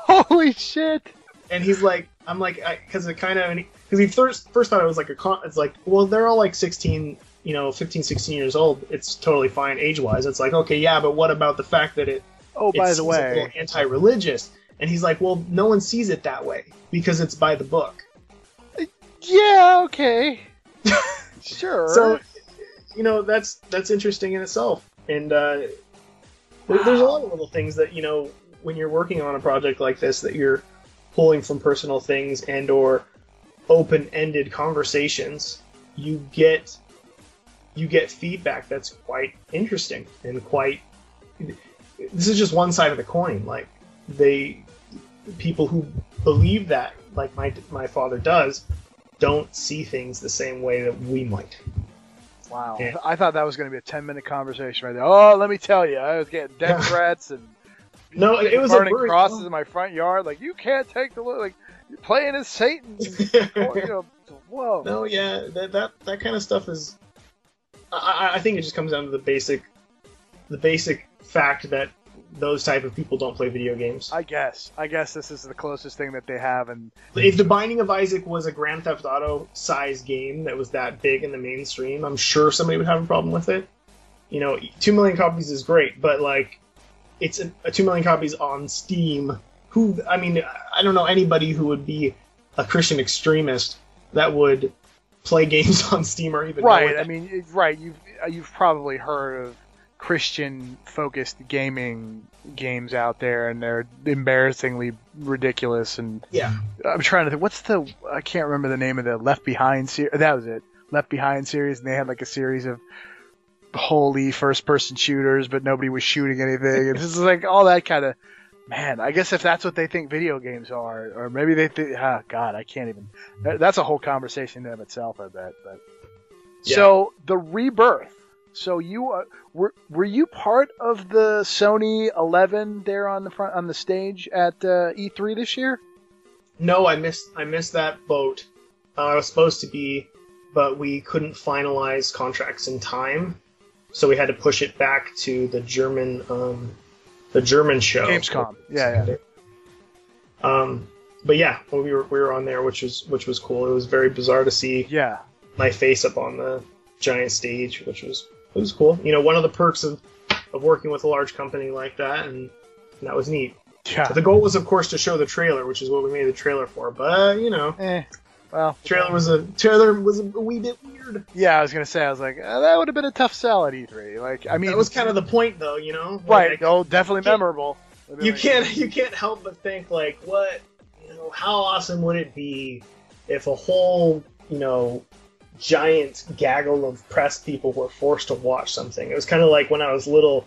Holy shit! And he's like, because he first thought it was like it's like, well, they're all like 16, 15, 16 years old. It's totally fine age-wise. It's like, okay, yeah, but what about the fact that by the way, a little anti-religious? And he's like, well, no one sees it that way because it's by the book. Yeah, okay. Sure. So, that's interesting in itself. And there's a lot of little things that, when you're working on a project like this, that you're pulling from personal things and or open-ended conversations, you get feedback that's quite interesting and quite. This is just one side of the coin. Like, people who believe that like my father does, don't see things the same way that we might. Wow. Yeah. I thought that was going to be a 10-minute conversation right there. Oh, let me tell you, I was getting death threats and no, it was burning a crosses in my front yard. Like, you can't take the look. Like, you're playing as Satan. Whoa. No, yeah, that kind of stuff is. I think it just comes down to the basic fact that those type of people don't play video games. I guess this is the closest thing that they have. And if the Binding of Isaac was a Grand Theft Auto size game that was that big in the mainstream, I'm sure somebody would have a problem with it. 2 million copies is great, but like, it's a 2 million copies on Steam. I don't know anybody who would be a Christian extremist that would play games on Steam or even right. Right. You've probably heard of Christian-focused gaming games out there, and they're embarrassingly ridiculous. And yeah, I'm trying to think. I can't remember the name of the Left Behind series. That was it, Left Behind series, and they had like a series of holy first-person shooters, but nobody was shooting anything. And this is like all that kind of. Man, I guess if that's what they think video games are, or maybe they think, God, I can't even. That's a whole conversation in of itself, I bet. But yeah. So the Rebirth. So you were you part of the Sony 11 there on the stage at E3 this year? No, I missed that boat. I was supposed to be, but we couldn't finalize contracts in time, so we had to push it back to the German show. Gamescom. Yeah. But yeah, we were on there, which was cool. It was very bizarre to see my face up on the giant stage, which was cool. One of the perks of working with a large company like that, and that was neat. Yeah. But the goal was, of course, to show the trailer, which is what we made the trailer for. But well, trailer was a wee bit weird. Yeah, I was gonna say, that would have been a tough sell at E3. Like, that was kind of the point, though. Right? Definitely memorable. You can't help but think, like, what, how awesome would it be if a whole, giant gaggle of press people were forced to watch something. It was kind of like when I was little,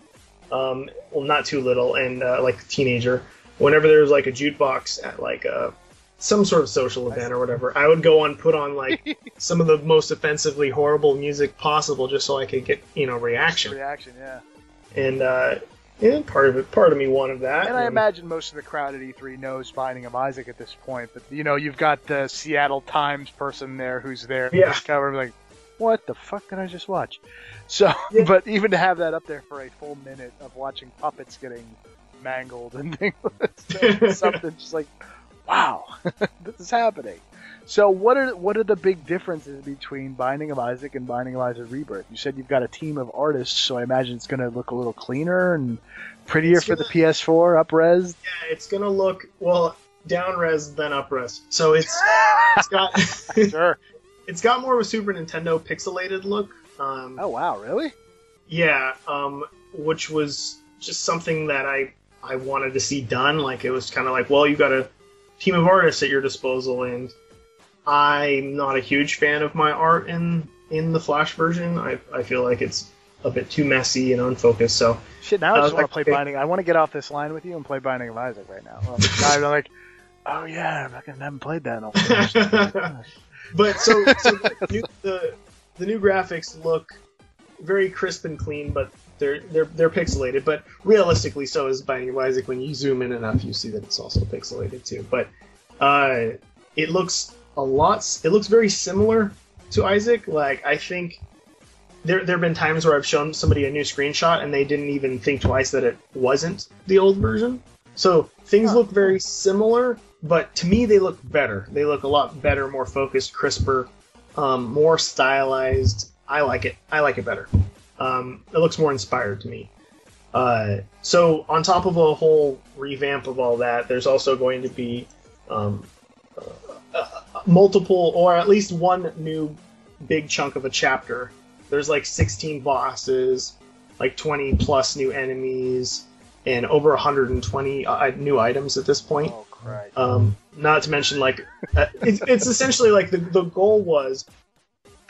well, not too little, and like a teenager. Whenever there was like a jukebox at like some sort of social event or whatever, I would go put on like some of the most offensively horrible music possible just so I could get reaction. Reaction, yeah. And part of me wanted that. And I imagine most of the crowd at E3 knows Binding of Isaac at this point. But you've got the Seattle Times person there who's there. Yeah. Cover, like, what the fuck did I just watch? So, but even to have that up there for a full minute of watching puppets getting mangled and things, something just like, wow, this is happening. So what are the big differences between Binding of Isaac and Binding of Isaac Rebirth? You said you've got a team of artists, so I imagine it's going to look a little cleaner and prettier for the PS4, up-res. Yeah, it's going to look, well, down-res than up-res. So it's got sure. It's got more of a Super Nintendo pixelated look. Oh wow, really? Yeah, which was just something that I wanted to see done. Like, it was kind of like, well, you've got a team of artists at your disposal, and I'm not a huge fan of my art in the Flash version. I feel like it's a bit too messy and unfocused. So shit. Now I just want to play Binding. I want to get off this line with you and play Binding of Isaac right now. Well, I'm like, oh yeah, I haven't played that in a while. But so the new graphics look very crisp and clean, but they're pixelated. But realistically, so is Binding of Isaac. When you zoom in enough, you see that it's also pixelated too. But it looks very similar to Isaac. Like, I think there have been times where I've shown somebody a new screenshot and they didn't even think twice that it wasn't the old version. So things look very similar, but to me they look better. They look a lot better, more focused, crisper, more stylized. I like it. I like it better. It looks more inspired to me. So on top of a whole revamp of all that, there's also going to be multiple, or at least one new big chunk of a chapter. There's like 16 bosses, like 20 plus new enemies, and over 120 new items at this point. Oh, Christ. Not to mention, like, it's essentially like the goal was,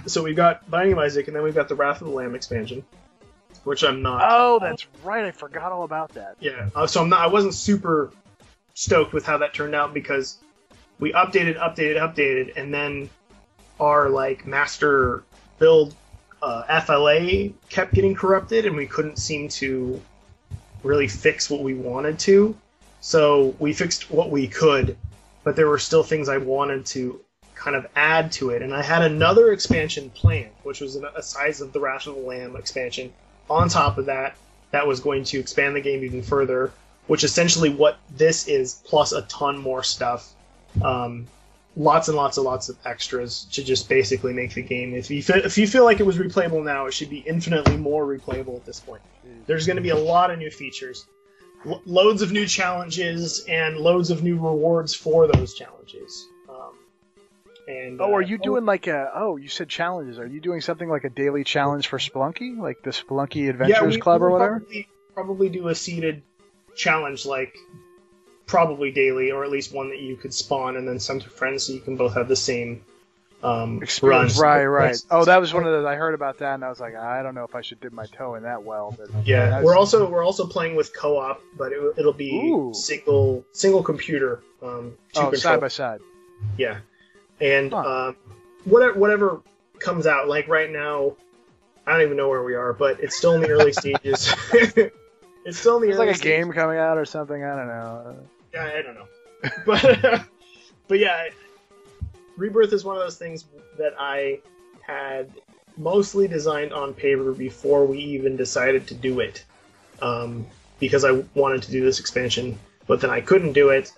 so we've got Binding of Isaac, and then we've got the Wrath of the Lamb expansion, which I'm not. Oh, that's right. I forgot all about that. Yeah. So I wasn't super stoked with how that turned out, because we updated, and then our like master build FLA kept getting corrupted, and we couldn't seem to really fix what we wanted to. So we fixed what we could, but there were still things I wanted to kind of add to it. And I had another expansion planned, which was a Size of the Rational Lamb expansion. On top of that, that was going to expand the game even further, which essentially what this is, plus a ton more stuff. Lots and lots of extras to just basically make the game. If you feel like it was replayable now, it should be infinitely more replayable at this point. There's going to be a lot of new features, loads of new challenges, and loads of new rewards for those challenges. Are you doing you said challenges. Are you doing something like a daily challenge for Spelunky? Like the Spelunky Adventurers Club or whatever? Probably do a seeded challenge, like probably daily, or at least one that you could spawn and then send to friends so you can both have the same experience. Right. Oh, that was one of those. I heard about that and I was like, I don't know if I should dip my toe in that well. But yeah, we're also playing with co-op, but it'll be single computer. Side by side. Yeah. And whatever comes out, like right now, I don't even know where we are, but it's still in the early stages. It's still in the early like a stages. Game coming out or something. I don't know. Yeah, I don't know. But yeah, Rebirth is one of those things that I had mostly designed on paper before we even decided to do it, because I wanted to do this expansion, but then I couldn't do it.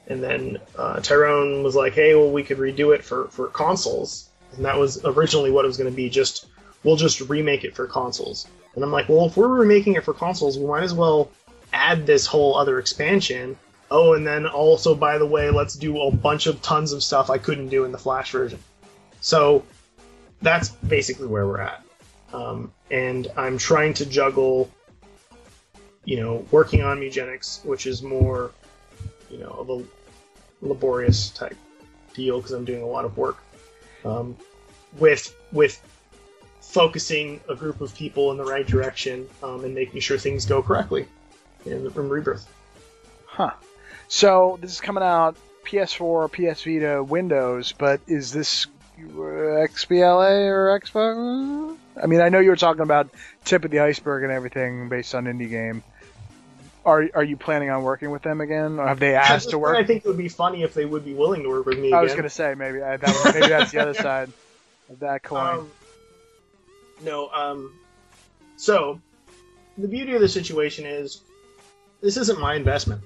And then Tyrone was like, hey, well, we could redo it for consoles. And that was originally what it was going to be. We'll just remake it for consoles. And I'm like, well, if we're remaking it for consoles, we might as well add this whole other expansion. Oh, and then also, by the way, let's do a bunch of tons of stuff I couldn't do in the Flash version. So that's basically where we're at. And I'm trying to juggle, working on Mugenics, which is more of a laborious type deal because I'm doing a lot of work, with focusing a group of people in the right direction, and making sure things go correctly in Rebirth. Huh. So this is coming out PS4, PS Vita, Windows, but is this XBLA or Xbox? I mean, I know you were talking about tip of the iceberg and everything based on indie game. Are you planning on working with them again, or have they asked to work? I think it would be funny if they would be willing to work with me again. I was going to say maybe that's the other side of that coin. So the beauty of the situation is this isn't my investment.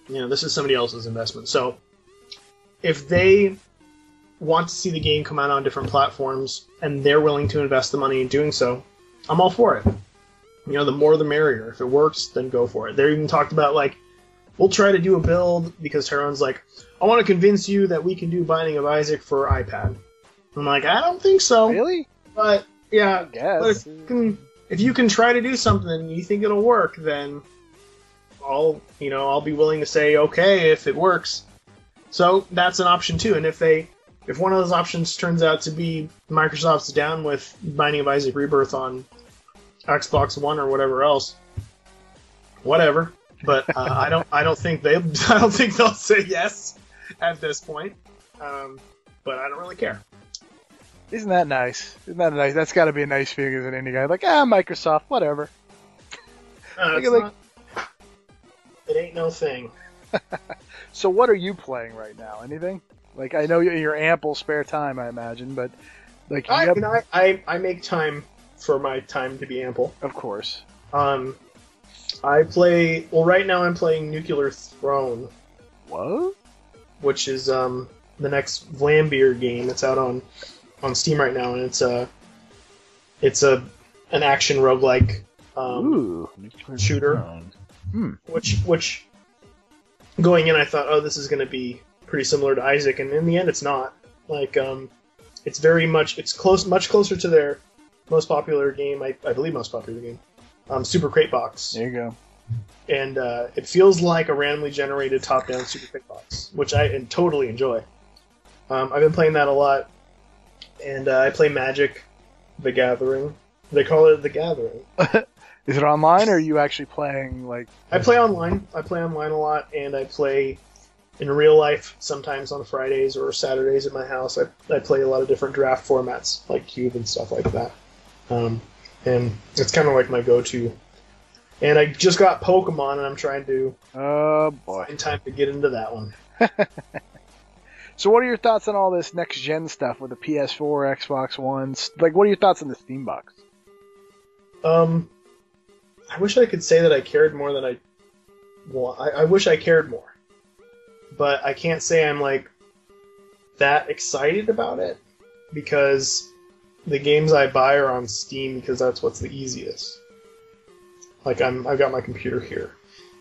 This is somebody else's investment. So if they want to see the game come out on different platforms and they're willing to invest the money in doing so, I'm all for it. The more the merrier. If it works, then go for it. They even talked about, we'll try to do a build, because Tyrone's like, I want to convince you that we can do Binding of Isaac for iPad. I'm like, I don't think so. Really? But, yeah. I guess. But if you can try to do something and you think it'll work, then I'll be willing to say, okay, if it works. So that's an option, too. And if one of those options turns out to be Microsoft's down with Binding of Isaac Rebirth on Xbox One or whatever else, whatever. But I don't think they'll say yes at this point. But I don't really care. Isn't that nice? That's got to be a nice feeling as an indie guy. Like, Microsoft, whatever. It ain't no thing. So what are you playing right now? Anything? Like, I know your ample spare time, I imagine, but I make time for my time to be ample. Of course. Right now I'm playing Nuclear Throne. What? Which is the next Vlambeer game. It's out on Steam right now, and it's an action roguelike shooter. Which going in I thought, oh, this is going to be pretty similar to Isaac, and in the end it's not. It's much closer to their most popular game, I believe most popular game, Super Crate Box. There you go. And it feels like a randomly generated top-down Super Crate Box, which I totally enjoy. I've been playing that a lot, and I play Magic: The Gathering. They call it The Gathering. Is it online, or are you actually playing, I play online. I play online a lot, and I play in real life, sometimes on Fridays or Saturdays at my house, I play a lot of different draft formats, like Cube and stuff like that. And it's kind of like my go-to. And I just got Pokemon, and I'm trying to find time to get into that one. So what are your thoughts on all this next-gen stuff with the PS4, Xbox One? Like, what are your thoughts on the Steam box? I wish I could say that I cared more than I wish I cared more. But I can't say I'm, like, that excited about it, because the games I buy are on Steam because that's what's the easiest. Like, I've got my computer here.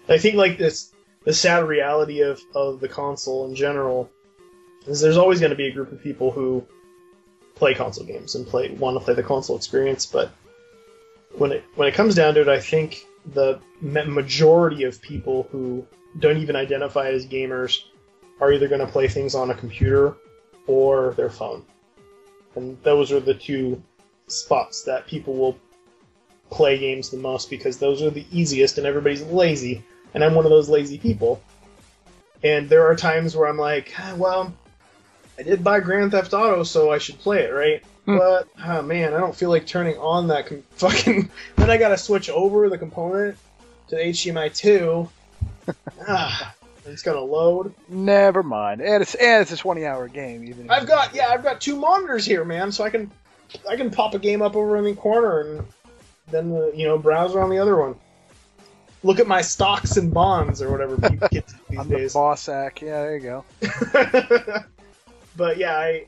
I think, like, the sad reality of the console in general is there's always going to be a group of people who play console games and want to play the console experience, but when it comes down to it, I think the majority of people who don't even identify as gamers are either going to play things on a computer or their phone. And those are the two spots that people will play games the most, because those are the easiest and everybody's lazy, and I'm one of those lazy people. And there are times where I'm like, well, I did buy Grand Theft Auto, so I should play it, right? But, oh man, I don't feel like turning on that fucking... Then I gotta switch over the component to HDMI 2. It's gonna load. Never mind. And it's a 20-hour game. Even I've got two monitors here, man, so I can pop a game up over in the corner and then the browser on the other one. Look at my stocks and bonds or whatever people get these days. The Bossack. Yeah, there you go. But yeah,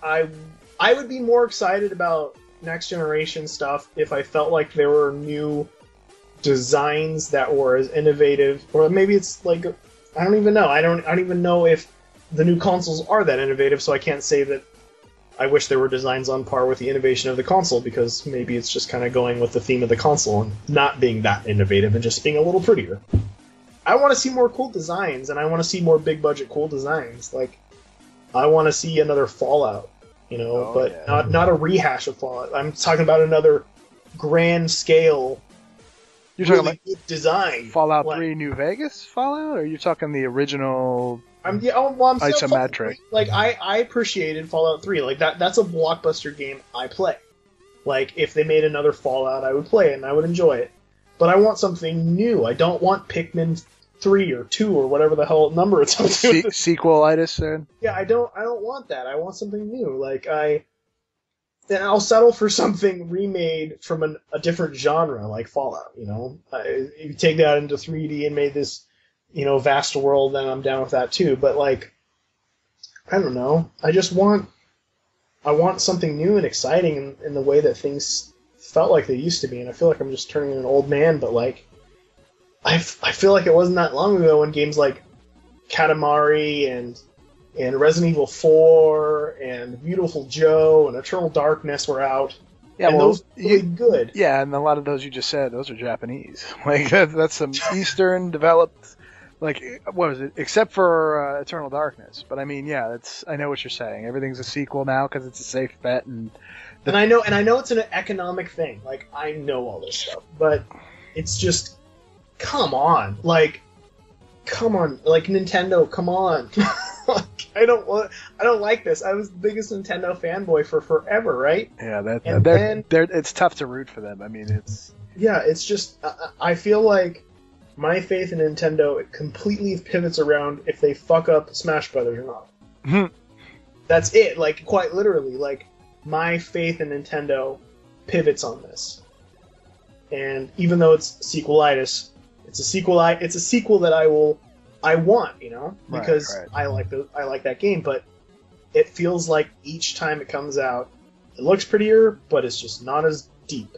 I would be more excited about next generation stuff if I felt like there were new designs that were as innovative, or maybe it's like, I don't even know. I don't even know if the new consoles are that innovative, so I can't say that I wish there were designs on par with the innovation of the console, because maybe it's just kind of going with the theme of the console and not being that innovative and just being a little prettier. I want to see more cool designs, and I want to see more big budget cool designs. Like, I want to see another Fallout, not a rehash of Fallout. I'm talking about another grand scale. You're talking about good design. Fallout 3 New Vegas Fallout, or are you talking the original? I'm isometric. Like, I appreciated Fallout 3. Like, that's a blockbuster game I play. Like, if they made another Fallout, I would play it and I would enjoy it. But I want something new. I don't want Pikmin 3 or 2 or whatever the hell number it's up to. Sequelitis, then? Yeah, I don't want that. I want something new. Like, I'll settle for something remade from a different genre, like Fallout, If you take that into 3D and made this, vast world, then I'm down with that too. But, like, I don't know. I want something new and exciting in the way that things felt like they used to be. And I feel like I'm just turning into an old man, but, like, I feel like it wasn't that long ago when games like Katamari and Resident Evil 4 and Beautiful Joe and Eternal Darkness were out. Yeah, and those were really good. Yeah, and a lot of those you just said, those are Japanese. Like, that's some Eastern developed, like, what was it? Except for Eternal Darkness. But I mean, yeah, I know what you're saying. Everything's a sequel now because it's a safe bet, and I know it's an economic thing. Like, I know all this stuff, but it's just, come on, like Nintendo, come on. Like, I don't like this. I was the biggest Nintendo fanboy for forever, right? Yeah, it's tough to root for them. I mean, it's just, I feel like my faith in Nintendo completely pivots around if they fuck up Smash Brothers or not. That's it. Like, quite literally, like, my faith in Nintendo pivots on this. And even though it's sequelitis, it's a sequel that I want, because right. I like that game, but it feels like each time it comes out, it looks prettier, but it's just not as deep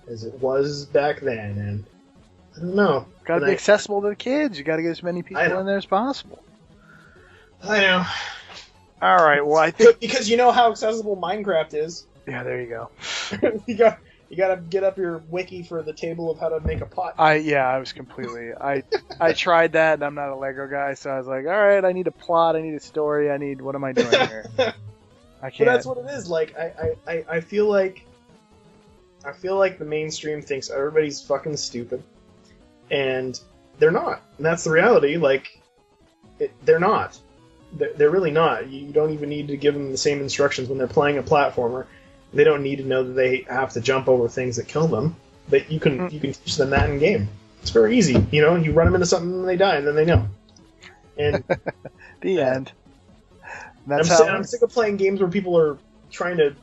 as it was back then, and I don't know. Gotta be accessible to the kids. You gotta get as many people in there as possible. I know. All right, well, I think because you know how accessible Minecraft is. Yeah, there you go. You gotta get up your wiki for the table of how to make a pot. I was completely... I tried that, and I'm not a Lego guy, so I was like, all right, I need a plot, I need a story, what am I doing here? I can't. But that's what it is. Like, I feel like the mainstream thinks everybody's fucking stupid, and they're not. And that's the reality. Like, they're not. They're really not. You don't even need to give them the same instructions when they're playing a platformer. They don't need to know that they have to jump over things that kill them. That you can teach them that in game. It's very easy. You know, you run them into something and they die, and then they know. And the end. I'm sick of playing games where people are trying to,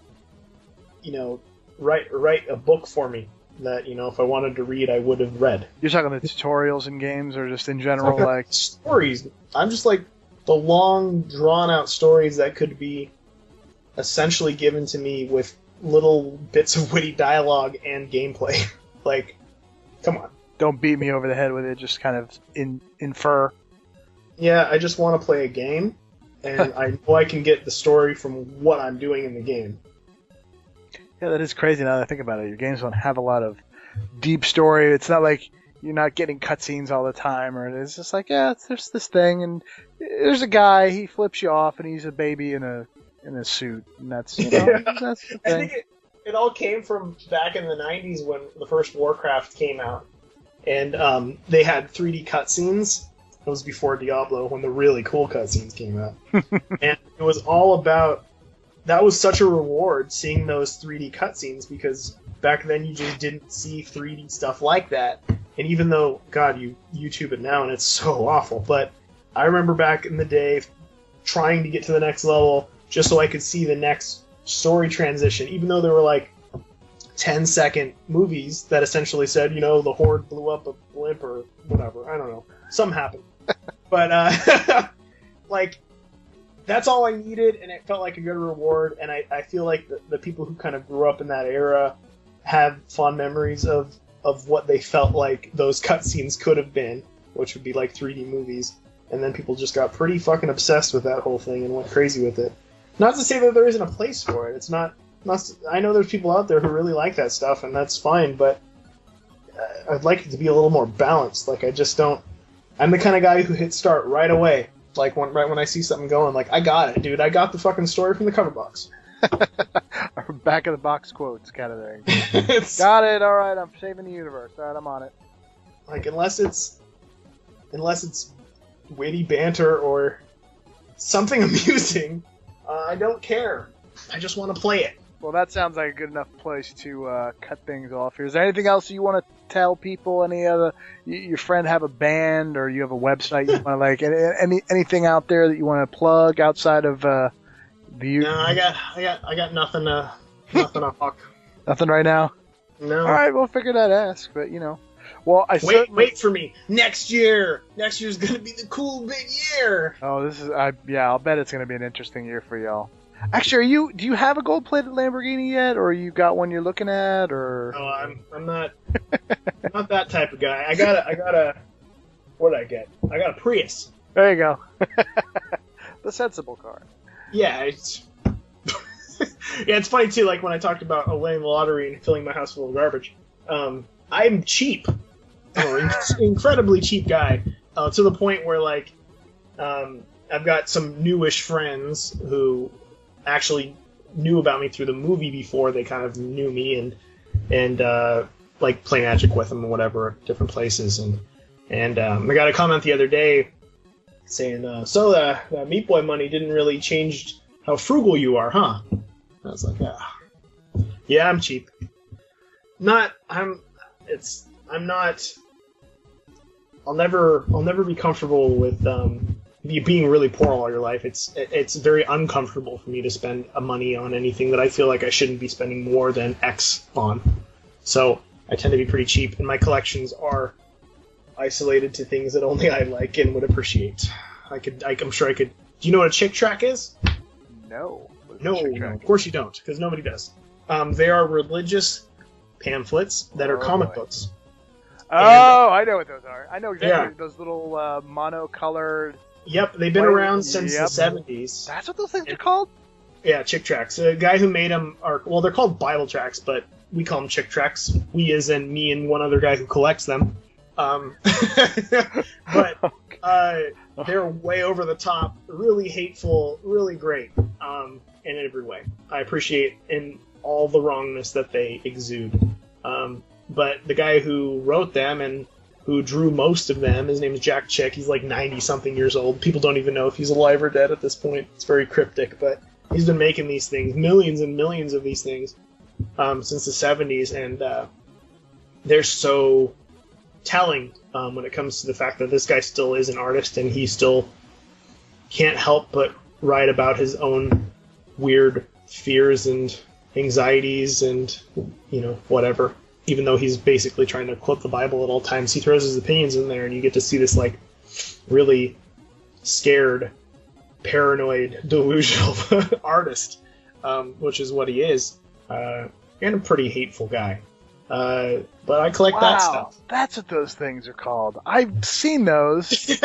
you know, write a book for me that, you know, if I wanted to read, I would have read. You're talking the tutorials in games, or just in general, like stories? I'm just like the long, drawn-out stories that could be essentially given to me with little bits of witty dialogue and gameplay. Like, come on. Don't beat me over the head with it. Just kind of infer. Yeah, I just want to play a game, and I know I can get the story from what I'm doing in the game. Yeah, that is crazy now that I think about it. Your games don't have a lot of deep story. It's not like you're not getting cutscenes all the time, or it's just like, yeah, there's this thing, and there's a guy, he flips you off, and he's a baby in a suit, and that's, you know, that's the thing. I think it all came from back in the 90s when the first Warcraft came out, and they had 3D cutscenes. It was before Diablo, when the really cool cutscenes came out. And it was all about... That was such a reward, seeing those 3D cutscenes, because back then you just didn't see 3D stuff like that. And even though, God, you YouTube it now and it's so awful, but I remember back in the day trying to get to the next level just so I could see the next story transition, even though there were like 10-second movies that essentially said, you know, the Horde blew up a blimp or whatever. I don't know. Something happened. But, like, that's all I needed, and it felt like a good reward, and I feel like the people who kind of grew up in that era have fond memories of what they felt like those cutscenes could have been, which would be like 3D movies, and then people just got pretty fucking obsessed with that whole thing and went crazy with it. Not to say that there isn't a place for it. It's not I know there's people out there who really like that stuff, and that's fine, but I'd like it to be a little more balanced. Like, I just don't... I'm the kind of guy who hits start right away. Like, right when I see something going, like, I got it, dude. I got the fucking story from the cover box. Back of the box quotes kind of thing. Got it, alright, I'm saving the universe. Alright, I'm on it. Like, unless it's witty banter or something amusing, I don't care. I just want to play it. Well, that sounds like a good enough place to cut things off here. Is there anything else you want to tell people? Any other? Your friend have a band, or you have a website you want to like? Anything out there that you want to plug outside of the? No, I got nothing. Nothing to fuck. Nothing right now. No. All right, we'll figure that ask, but you know. Well, wait for me. Next year. Next year's gonna be the cool big year. Oh, I'll bet it's gonna be an interesting year for y'all. Actually, do you have a gold-plated Lamborghini yet, or you got one you're looking at, or? No, I'm not. I'm not that type of guy. I got a. What did I get? I got a Prius. There you go. The sensible car. Yeah, yeah, it's funny too. Like when I talked about winning the lottery and filling my house full of garbage, I'm cheap, incredibly cheap guy, to the point where like, I've got some newish friends who actually knew about me through the movie before they kind of knew me, and like play Magic with them or whatever at different places, and I got a comment the other day saying, so that Meat Boy money didn't really change how frugal you are, huh? And I was like, yeah, I'm cheap. I'm not. I'll never be comfortable with you being really poor all your life. It's very uncomfortable for me to spend money on anything that I feel like I shouldn't be spending more than X on. So I tend to be pretty cheap, and my collections are isolated to things that only I like and would appreciate. I'm sure I could. Do you know what a chick track is? No. No, of course you don't, because nobody does. They are religious pamphlets that are comic books. Oh, I know what those are. I know exactly those little monocolored. Yep, they've been around since the 70s. That's what those things are called? Yeah, chick tracts. The guy who made them they're called Bible tracts, but we call them chick tracts. We, as in me and one other guy who collects them. But they're way over the top, really hateful, really great, in every way. I appreciate in all the wrongness that they exude. But the guy who wrote them and who drew most of them. His name is Jack Chick. He's like 90-something years old. People don't even know if he's alive or dead at this point. It's very cryptic, but he's been making these things, millions and millions of these things, since the 70s, and they're so telling when it comes to the fact that this guy still is an artist and he still can't help but write about his own weird fears and anxieties and, you know, whatever. Even though he's basically trying to quote the Bible at all times, he throws his opinions in there, and you get to see this, like, really scared, paranoid, delusional artist, which is what he is, and a pretty hateful guy. But I collect that stuff. That's what those things are called. I've seen those.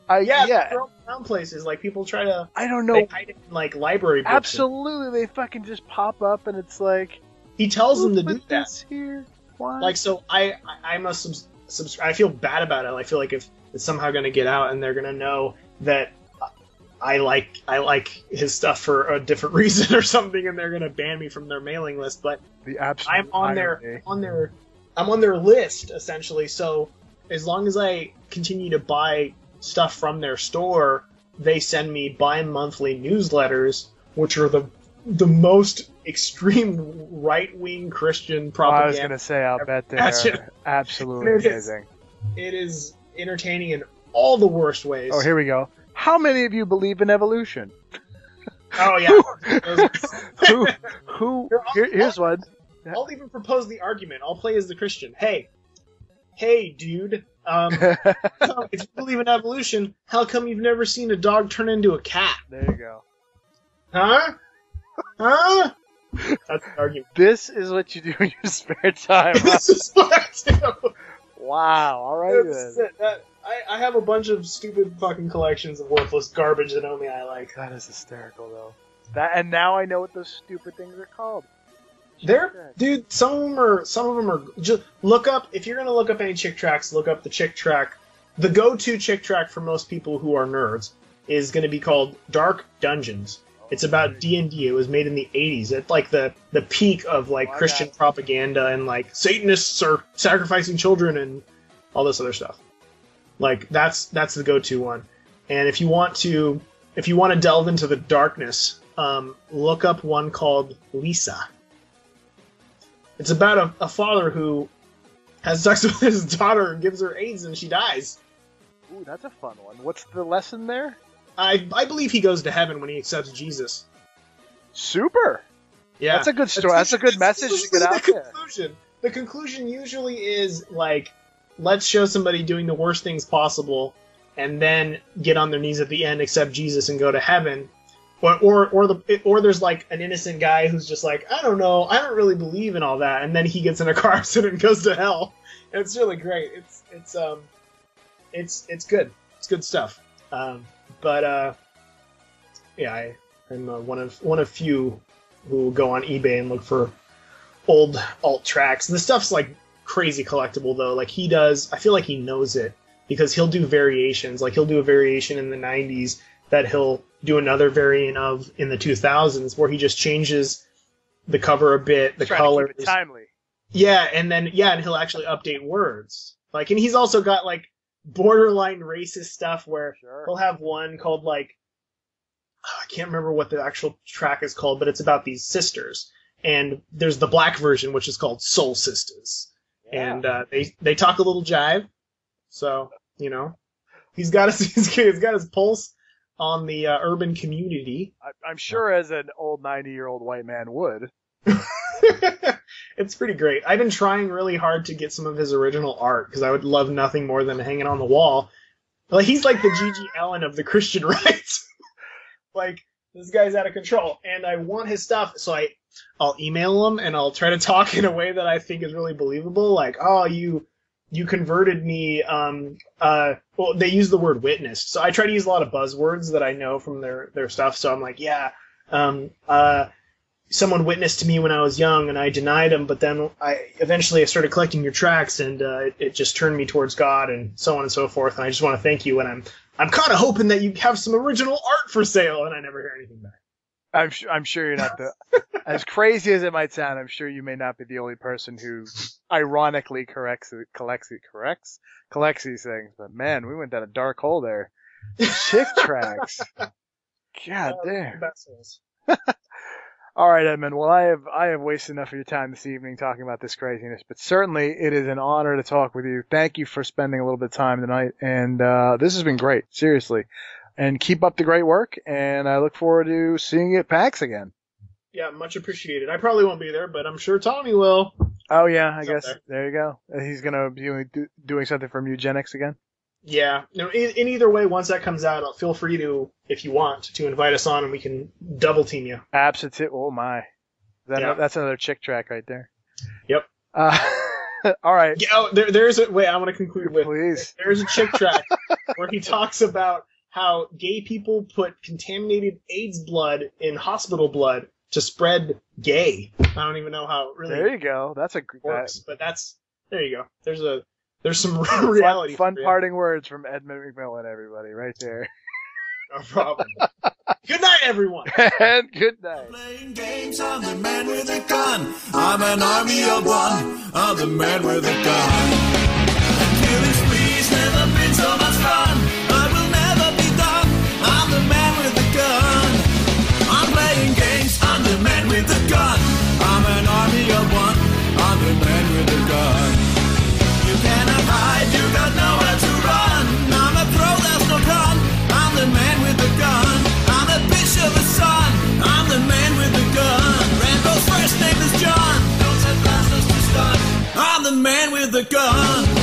Yeah. Throw them around places. Like, people try to... I don't know. They hide it in, like, library books. Absolutely. They fucking just pop up, and it's like... He tells them to do that. Here? Why? Like, so I'm a I feel bad about it. I feel like if it's somehow going to get out and they're going to know that I like his stuff for a different reason or something, and they're going to ban me from their mailing list. But I'm on their list essentially. So as long as I continue to buy stuff from their store, they send me bi-monthly newsletters, which are the most extreme right-wing Christian propaganda. I was going to say, I'll bet they're absolutely amazing. It is entertaining in all the worst ways. Oh, here we go. How many of you believe in evolution? Oh, yeah. Here's one. I'll even propose the argument. I'll play as the Christian. Hey, dude. If you believe in evolution, how come you've never seen a dog turn into a cat? There you go. Huh? That's the argument. This is what you do in your spare time. This is what I do. Wow. All right then. I have a bunch of stupid fucking collections of worthless garbage that only I like. That is hysterical, though. And now I know what those stupid things are called. Dude, some of them are just look up, if you're gonna look up any chick tracts, look up the chick tract. The go-to chick tract for most people who are nerds is gonna be called Dark Dungeons. It's about D&D. It was made in the 80s. It's like the peak of like Christian propaganda, and like Satanists are sacrificing children and all this other stuff. Like that's the go-to one. And if you want to delve into the darkness, look up one called Lisa. It's about a father who has sex with his daughter and gives her AIDS and she dies. Ooh, that's a fun one. What's the lesson there? I believe he goes to heaven when he accepts Jesus. Super. Yeah, that's a good story. That's a good message to get out there. The conclusion usually is like, let's show somebody doing the worst things possible, and then get on their knees at the end, accept Jesus, and go to heaven. Or there's like an innocent guy who's just like, I don't know, I don't really believe in all that, and then he gets in a car accident and goes to hell. And it's really great. It's good. It's good stuff. Yeah, I'm one of few who go on eBay and look for old alt tracks. And the stuff's like crazy collectible though. Like he does, I feel like he knows it because he'll do variations. Like he'll do a variation in the 90s that he'll do another variant of in the 2000s where he just changes the cover a bit, the colors. Timely. Yeah, and he'll actually update words. Like, and he's also got like borderline racist stuff where he'll have one called like, I can't remember what the actual track is called, but it's about these sisters. And there's the black version, which is called Soul Sisters. Yeah. And they talk a little jive. So, you know, he's got his pulse on the urban community. I'm sure as an old 90-year-old white man would. It's pretty great. I've been trying really hard to get some of his original art because I would love nothing more than hanging on the wall. Like he's like the G.G. Allen of the Christian right. Like this guy's out of control, and I want his stuff. So I'll email him and I'll try to talk in a way that I think is really believable. Like, oh, you converted me. Well, they use the word witnessed, so I try to use a lot of buzzwords that I know from their stuff. So I'm like, yeah. Someone witnessed to me when I was young, and I denied him, but then I started collecting your tracts, and it just turned me towards God, and so on and so forth. And I just want to thank you, and I'm kind of hoping that you have some original art for sale, and I never hear anything back. I'm sure you're not the As crazy as it might sound, I'm sure you may not be the only person who ironically collects these things. But man, we went down a dark hole there. Chick tracts. God damn. All right, Edmund. Well, I have wasted enough of your time this evening talking about this craziness, but certainly it is an honor to talk with you. Thank you for spending a little bit of time tonight, and this has been great, seriously. And keep up the great work, and I look forward to seeing you at PAX again. Yeah, much appreciated. I probably won't be there, but I'm sure Tommy will. Oh yeah, I guess there you go. He's gonna be doing something from eugenics again. Yeah. No, in either way, once that comes out, feel free to, if you want, to invite us on, and we can double team you. Absolutely. Oh my, that's another chick track right there. Yep. All right. Yeah. There's a wait. I want to conclude with. Please. There's a chick track where he talks about how gay people put contaminated AIDS blood in hospital blood to spread gay. I don't even know how it really. There you go. That's a works, but there you go. There's some reality. Fun parting words from Edmund McMillan, everybody, right there. No problem. Good night, everyone. And good night. Playing games, I'm the man with a gun. I'm an army of one. I'm the man with a gun. Killing sprees never been so much fun. I will never be done. I'm the man with a gun. I'm playing games. I'm the man with a gun. I'm an army of one. I'm the man with a gun. You cannot hide, you got nowhere to run. I'm a pro, there's no con. I'm the man with the gun. I'm a bitch of a son. I'm the man with the gun. Rambo's first name is John. Don't set blasters to stun. I'm the man with the gun.